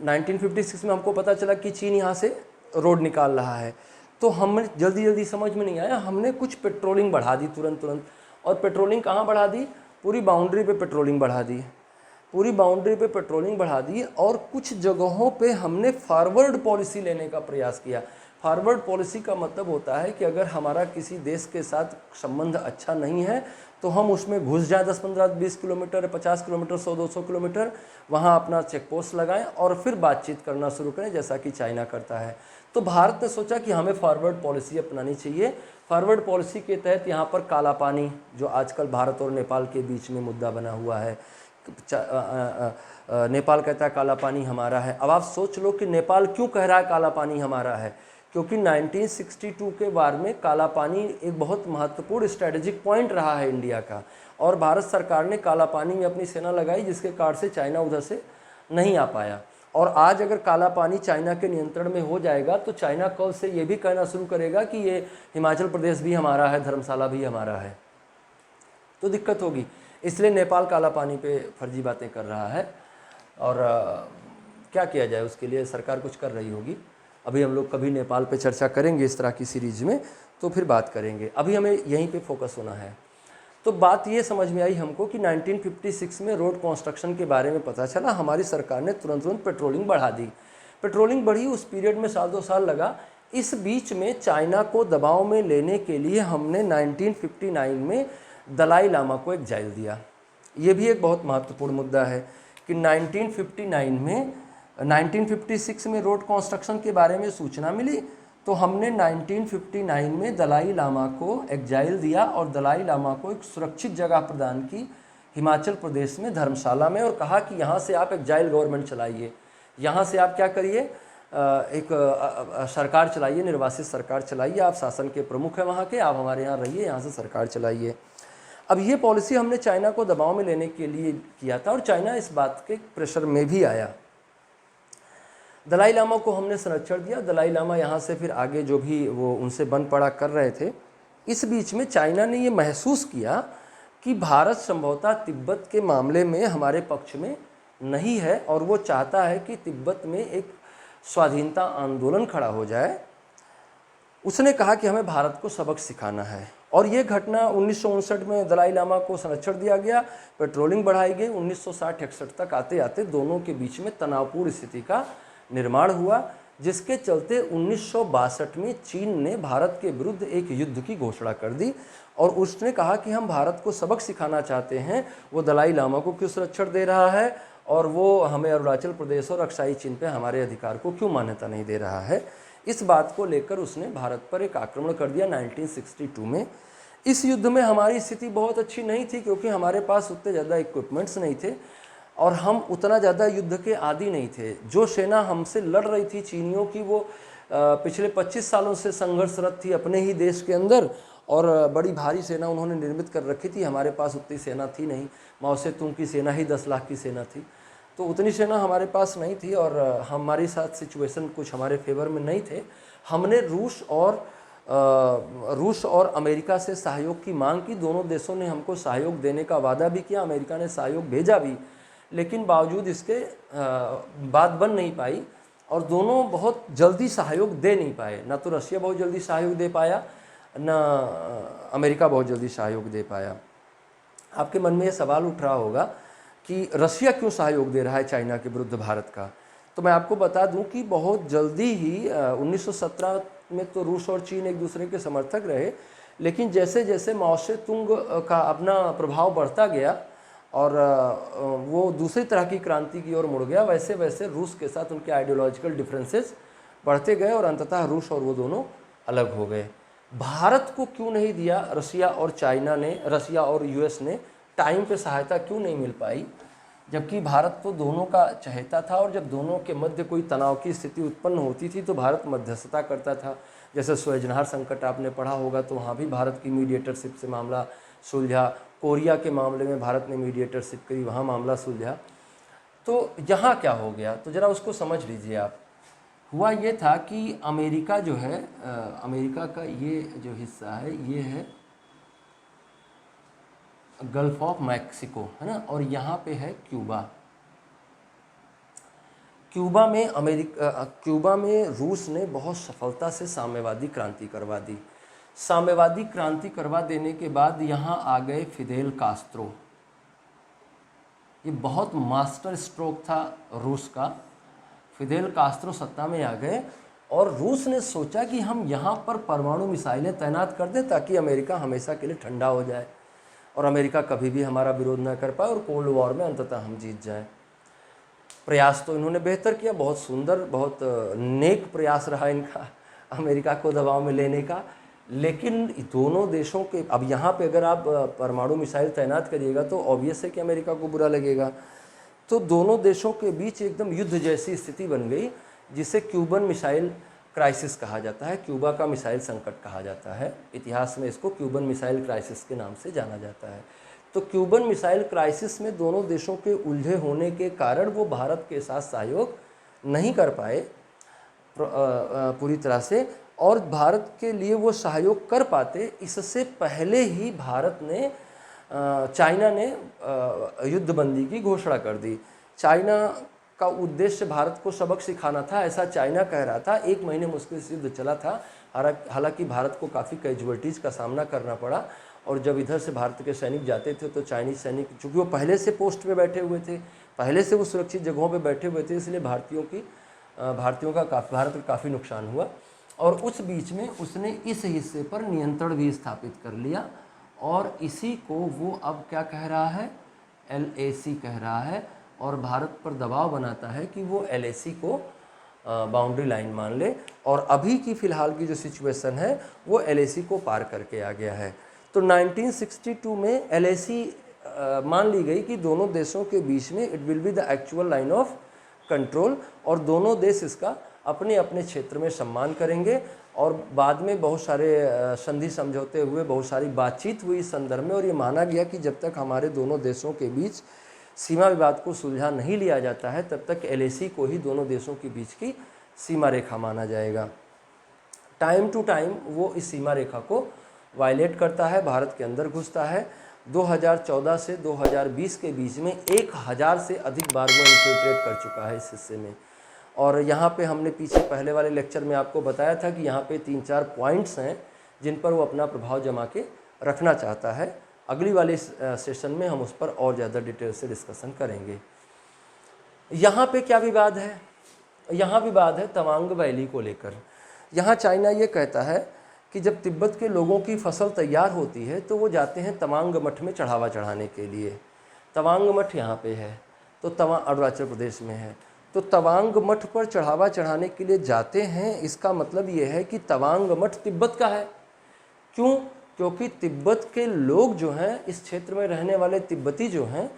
1956 में हमको पता चला कि चीन यहाँ से रोड निकाल रहा है। तो हमने जल्दी समझ में नहीं आया, हमने कुछ पेट्रोलिंग बढ़ा दी तुरंत। और पेट्रोलिंग कहाँ बढ़ा दी? पूरी बाउंड्री पे पेट्रोलिंग बढ़ा दी, पूरी बाउंड्री पे पेट्रोलिंग बढ़ा दी। और कुछ जगहों पे हमने फॉरवर्ड पॉलिसी लेने का प्रयास किया। फॉरवर्ड पॉलिसी का मतलब होता है कि अगर हमारा किसी देश के साथ संबंध अच्छा नहीं है तो हम उसमें घुस जाएं 10, 15, 20 किलोमीटर, 50 किलोमीटर, 100, 200 किलोमीटर, वहाँ अपना चेक पोस्ट लगाएं और फिर बातचीत करना शुरू करें, जैसा कि चाइना करता है। तो भारत ने सोचा कि हमें फॉरवर्ड पॉलिसी अपनानी चाहिए। फॉरवर्ड पॉलिसी के तहत यहाँ पर काला पानी, जो आजकल भारत और नेपाल के बीच में मुद्दा बना हुआ है, नेपाल कहता है काला पानी हमारा है। अब आप सोच लो कि नेपाल क्यों कह रहा है काला पानी हमारा है, क्योंकि 1962 के वार में काला पानी एक बहुत महत्वपूर्ण स्ट्रेटेजिक पॉइंट रहा है इंडिया का, और भारत सरकार ने काला पानी में अपनी सेना लगाई, जिसके कारण से चाइना उधर से नहीं आ पाया। और आज अगर काला पानी चाइना के नियंत्रण में हो जाएगा तो चाइना कल से ये भी कहना शुरू करेगा कि ये हिमाचल प्रदेश भी हमारा है, धर्मशाला भी हमारा है, तो दिक्कत होगी। इसलिए नेपाल काला पानी पे फर्जी बातें कर रहा है, और क्या किया जाए उसके लिए सरकार कुछ कर रही होगी। अभी हम लोग कभी नेपाल पे चर्चा करेंगे इस तरह की सीरीज में, तो फिर बात करेंगे। अभी हमें यहीं पे फोकस होना है। तो बात ये समझ में आई हमको कि 1956 में रोड कंस्ट्रक्शन के बारे में पता चला, हमारी सरकार ने तुरंत पेट्रोलिंग बढ़ा दी। पेट्रोलिंग बढ़ी, उस पीरियड में साल 2 साल लगा। इस बीच में चाइना को दबाव में लेने के लिए हमने 1959 में दलाई लामा को एग्जाइल दिया। ये भी एक बहुत महत्वपूर्ण मुद्दा है कि 1956 में रोड कंस्ट्रक्शन के बारे में सूचना मिली, तो हमने 1959 में दलाई लामा को एग्जाइल दिया और दलाई लामा को एक सुरक्षित जगह प्रदान की हिमाचल प्रदेश में, धर्मशाला में, और कहा कि यहाँ से आप एग्जाइल गवर्नमेंट चलाइए, यहाँ से आप क्या करिए, एक सरकार चलाइए, निर्वासित सरकार चलाइए, आप शासन के प्रमुख हैं वहाँ के, आप हमारे यहाँ रहिए, यहाँ से सरकार चलाइए। अब ये पॉलिसी हमने चाइना को दबाव में लेने के लिए किया था, और चाइना इस बात के प्रेशर में भी आया। दलाई लामा को हमने संरक्षण दिया। दलाई लामा यहाँ से फिर आगे जो भी वो उनसे बन पड़ा कर रहे थे। इस बीच में चाइना ने ये महसूस किया कि भारत संभवतः तिब्बत के मामले में हमारे पक्ष में नहीं है, और वो चाहता है कि तिब्बत में एक स्वाधीनता आंदोलन खड़ा हो जाए। उसने कहा कि हमें भारत को सबक सिखाना है, और ये घटना 1959 में दलाई लामा को संरक्षण दिया गया, पेट्रोलिंग बढ़ाई गई। 1960-61 तक आते आते दोनों के बीच में तनावपूर्ण स्थिति का निर्माण हुआ, जिसके चलते 1962 में चीन ने भारत के विरुद्ध एक युद्ध की घोषणा कर दी, और उसने कहा कि हम भारत को सबक सिखाना चाहते हैं, वो दलाई लामा को क्यों संरक्षण दे रहा है, और वो हमें अरुणाचल प्रदेश और अक्साई चीन पे हमारे अधिकार को क्यों मान्यता नहीं दे रहा है। इस बात को लेकर उसने भारत पर एक आक्रमण कर दिया 1962 में। इस युद्ध में हमारी स्थिति बहुत अच्छी नहीं थी, क्योंकि हमारे पास उतने ज़्यादा इक्विपमेंट्स नहीं थे, और हम उतना ज़्यादा युद्ध के आदी नहीं थे। जो सेना हमसे लड़ रही थी चीनियों की, वो पिछले 25 सालों से संघर्षरत थी अपने ही देश के अंदर, और बड़ी भारी सेना उन्होंने निर्मित कर रखी थी। हमारे पास उतनी सेना थी नहीं, माओ से तुंग की सेना ही 10 लाख की सेना थी, तो उतनी सेना हमारे पास नहीं थी, और हमारे साथ सिचुएशन कुछ हमारे फेवर में नहीं थे। हमने रूस और अमेरिका से सहयोग की मांग की। दोनों देशों ने हमको सहयोग देने का वादा भी किया, अमेरिका ने सहयोग भेजा भी, लेकिन बावजूद इसके बात बन नहीं पाई, और दोनों बहुत जल्दी सहयोग दे नहीं पाए। ना तो रशिया बहुत जल्दी सहयोग दे पाया, ना अमेरिका बहुत जल्दी सहयोग दे पाया। आपके मन में ये सवाल उठ रहा होगा कि रशिया क्यों सहयोग दे रहा है चाइना के विरुद्ध भारत का। तो मैं आपको बता दूं कि बहुत जल्दी ही 1917 में तो रूस और चीन एक दूसरे के समर्थक रहे, लेकिन जैसे जैसे माओ से तुंग का अपना प्रभाव बढ़ता गया और वो दूसरी तरह की क्रांति की ओर मुड़ गया, वैसे वैसे रूस के साथ उनके आइडियोलॉजिकल डिफरेंसेस बढ़ते गए, और अंततः रूस और वो दोनों अलग हो गए। भारत को क्यों नहीं दिया रशिया और यूएस ने टाइम पे सहायता क्यों नहीं मिल पाई, जबकि भारत तो दोनों का चहेता था, और जब दोनों के मध्य कोई तनाव की स्थिति उत्पन्न होती थी तो भारत मध्यस्थता करता था। जैसे सुएज नहर संकट आपने पढ़ा होगा, तो वहाँ भी भारत की मीडिएटरशिप से मामला सुलझा। कोरिया के मामले में भारत ने मीडिएटरशिप करी, वहाँ मामला सुलझा। तो यहाँ क्या हो गया, तो ज़रा उसको समझ लीजिए आप। हुआ ये था कि अमेरिका जो है, अमेरिका का ये जो हिस्सा है ये है गल्फ ऑफ मैक्सिको, है ना, और यहाँ पे है क्यूबा। क्यूबा में रूस ने बहुत सफलता से साम्यवादी क्रांति करवा दी। साम्यवादी क्रांति करवा देने के बाद यहाँ आ गए फिदेल कास्त्रो। ये बहुत मास्टर स्ट्रोक था रूस का। फिदेल कास्त्रो सत्ता में आ गए, और रूस ने सोचा कि हम यहाँ पर परमाणु मिसाइलें तैनात कर दें ताकि अमेरिका हमेशा के लिए ठंडा हो जाए, और अमेरिका कभी भी हमारा विरोध न कर पाए, और कोल्ड वॉर में अंततः हम जीत जाएं। प्रयास तो इन्होंने बेहतर किया, बहुत सुंदर, बहुत नेक प्रयास रहा इनका अमेरिका को दबाव में लेने का। लेकिन दोनों देशों के, अब यहाँ पे अगर आप परमाणु मिसाइल तैनात करिएगा तो ऑब्वियस है कि अमेरिका को बुरा लगेगा। तो दोनों देशों के बीच एकदम युद्ध जैसी स्थिति बन गई, जिसे क्यूबन मिसाइल क्राइसिस कहा जाता है, क्यूबा का मिसाइल संकट कहा जाता है। इतिहास में इसको क्यूबन मिसाइल क्राइसिस के नाम से जाना जाता है। तो क्यूबन मिसाइल क्राइसिस में दोनों देशों के उलझे होने के कारण वो भारत के साथ सहयोग नहीं कर पाए पूरी तरह से, और भारत के लिए वो सहयोग कर पाते इससे पहले ही भारत ने चाइना ने युद्धबंदी की घोषणा कर दी। चाइना का उद्देश्य भारत को सबक सिखाना था, ऐसा चाइना कह रहा था। 1 महीने मुश्किल से युद्ध चला था, हालांकि भारत को काफ़ी कैजुअलिटीज़ का सामना करना पड़ा। और जब इधर से भारत के सैनिक जाते थे तो चाइनीज़ सैनिक, चूँकि वो पहले से पोस्ट पे बैठे हुए थे, पहले से वो सुरक्षित जगहों पे बैठे हुए थे, इसलिए भारतीयों का भारत का काफ़ी नुकसान हुआ। और उस बीच में उसने इस हिस्से पर नियंत्रण भी स्थापित कर लिया, और इसी को वो अब क्या कह रहा है, LAC कह रहा है, और भारत पर दबाव बनाता है कि वो LAC को बाउंड्री लाइन मान ले। और अभी की फ़िलहाल की जो सिचुएशन है वो LAC को पार करके आ गया है। तो 1962 में LAC मान ली गई कि दोनों देशों के बीच में it will be the actual line of control, और दोनों देश इसका अपने अपने क्षेत्र में सम्मान करेंगे। और बाद में बहुत सारे संधि समझौते हुए, बहुत सारी बातचीत हुई इस संदर्भ में, और ये माना गया कि जब तक हमारे दोनों देशों के बीच सीमा विवाद को सुलझा नहीं लिया जाता है तब तक LAC को ही दोनों देशों के बीच की सीमा रेखा माना जाएगा। टाइम टू टाइम वो इस सीमा रेखा को वायलेट करता है, भारत के अंदर घुसता है। 2014 से 2020 के बीच में 1000 से अधिक बार वो इन्फिल्ट्रेट कर चुका है इस हिस्से में। और यहाँ पे हमने पीछे पहले वाले लेक्चर में आपको बताया था कि यहाँ पे 3-4 पॉइंट्स हैं जिन पर वो अपना प्रभाव जमा के रखना चाहता है। अगली वाले सेशन में हम उस पर और ज़्यादा डिटेल से डिस्कशन करेंगे। यहाँ पे क्या विवाद है? यहाँ विवाद है तवांग वैली को लेकर। यहाँ चाइना ये कहता है कि जब तिब्बत के लोगों की फसल तैयार होती है तो वो जाते हैं तवांग मठ में चढ़ावा चढ़ाने के लिए। तवांग मठ यहाँ पे है, तो अरुणाचल प्रदेश में है। तो तवांग मठ पर चढ़ावा चढ़ाने के लिए जाते हैं, इसका मतलब ये है कि तवांग मठ तिब्बत का है। क्यों? क्योंकि तिब्बत के लोग जो हैं, इस क्षेत्र में रहने वाले तिब्बती जो हैं,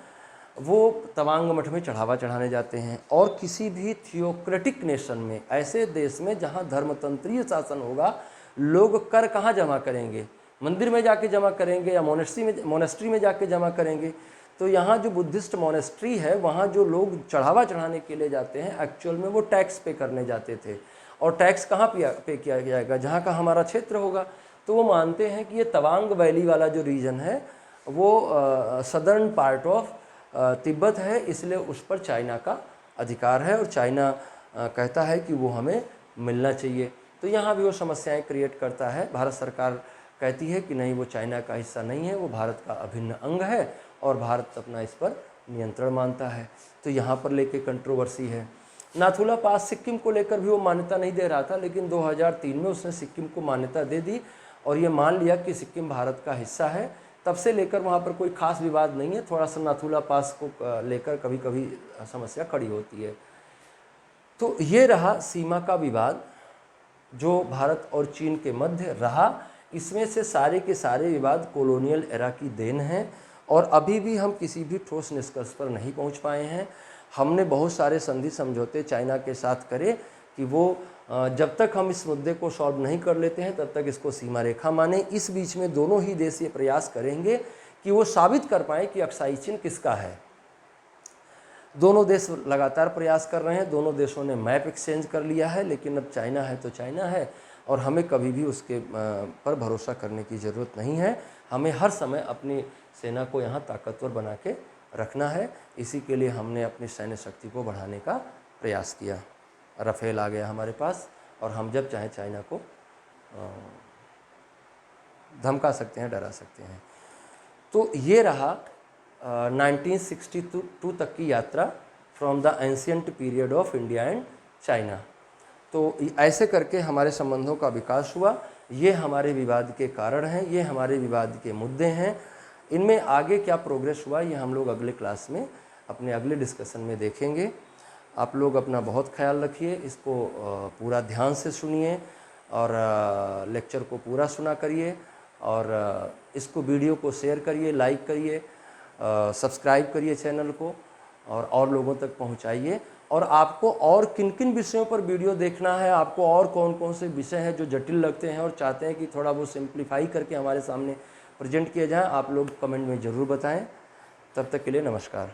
वो तवांग मठ में चढ़ावा चढ़ाने जाते हैं। और किसी भी थियोक्रेटिक नेशन में, ऐसे देश में जहाँ धर्मतंत्रीय शासन होगा, लोग कर कहाँ जमा करेंगे? मंदिर में जाके जमा करेंगे या मोनेस्ट्री में जाके जमा करेंगे। तो यहाँ जो बुद्धिस्ट मोनेस्ट्री है, वहाँ जो लोग चढ़ावा चढ़ाने के लिए जाते हैं, एक्चुअल में वो टैक्स पे करने जाते थे। और टैक्स कहाँ पे किया जाएगा? जहाँ का हमारा क्षेत्र होगा। तो वो मानते हैं कि ये तवांग वैली वाला जो रीजन है वो सदर्न पार्ट ऑफ तिब्बत है, इसलिए उस पर चाइना का अधिकार है, और चाइना कहता है कि वो हमें मिलना चाहिए। तो यहाँ भी वो समस्याएं क्रिएट करता है। भारत सरकार कहती है कि नहीं, वो चाइना का हिस्सा नहीं है, वो भारत का अभिन्न अंग है, और भारत अपना इस पर नियंत्रण मानता है। तो यहाँ पर लेके कंट्रोवर्सी है। नाथुला पास सिक्किम को लेकर भी वो मान्यता नहीं दे रहा था, लेकिन 2003 में उसने सिक्किम को मान्यता दे दी और ये मान लिया कि सिक्किम भारत का हिस्सा है। तब से लेकर वहाँ पर कोई खास विवाद नहीं है। थोड़ा सा नाथुला पास को लेकर कभी कभी समस्या खड़ी होती है। तो ये रहा सीमा का विवाद जो भारत और चीन के मध्य रहा। इसमें से सारे के सारे विवाद कॉलोनियल एरा की देन है, और अभी भी हम किसी भी ठोस निष्कर्ष पर नहीं पहुंच पाए हैं। हमने बहुत सारे संधि समझौते चाइना के साथ करे कि वो जब तक हम इस मुद्दे को सॉल्व नहीं कर लेते हैं तब तक इसको सीमा रेखा माने। इस बीच में दोनों ही देश ये प्रयास करेंगे कि वो साबित कर पाएँ कि अक्साई चीन किसका है। दोनों देश लगातार प्रयास कर रहे हैं, दोनों देशों ने मैप एक्सचेंज कर लिया है, लेकिन अब चाइना है तो चाइना है, और हमें कभी भी उसके पर भरोसा करने की ज़रूरत नहीं है। हमें हर समय अपनी सेना को यहाँ ताकतवर बना के रखना है। इसी के लिए हमने अपनी सैन्य शक्ति को बढ़ाने का प्रयास किया। राफेल आ गया हमारे पास, और हम जब चाहें चाइना को धमका सकते हैं, डरा सकते हैं। तो ये रहा 1962 तक की यात्रा from the ancient period of India and China. तो ऐसे करके हमारे संबंधों का विकास हुआ। ये हमारे विवाद के कारण हैं, ये हमारे विवाद के मुद्दे हैं। इनमें आगे क्या प्रोग्रेस हुआ ये हम लोग अगले क्लास में, अपने अगले डिस्कशन में देखेंगे। आप लोग अपना बहुत ख्याल रखिए, इसको पूरा ध्यान से सुनिए, और लेक्चर को पूरा सुना करिए, और इसको वीडियो को शेयर करिए, लाइक करिए, सब्सक्राइब करिए चैनल को, और लोगों तक पहुंचाइए। और आपको और किन किन विषयों पर वीडियो देखना है, आपको और कौन कौन से विषय हैं जो जटिल लगते हैं और चाहते हैं कि थोड़ा वो सिंप्लीफाई करके हमारे सामने प्रेजेंट किए जाएं, आप लोग कमेंट में ज़रूर बताएं। तब तक के लिए नमस्कार।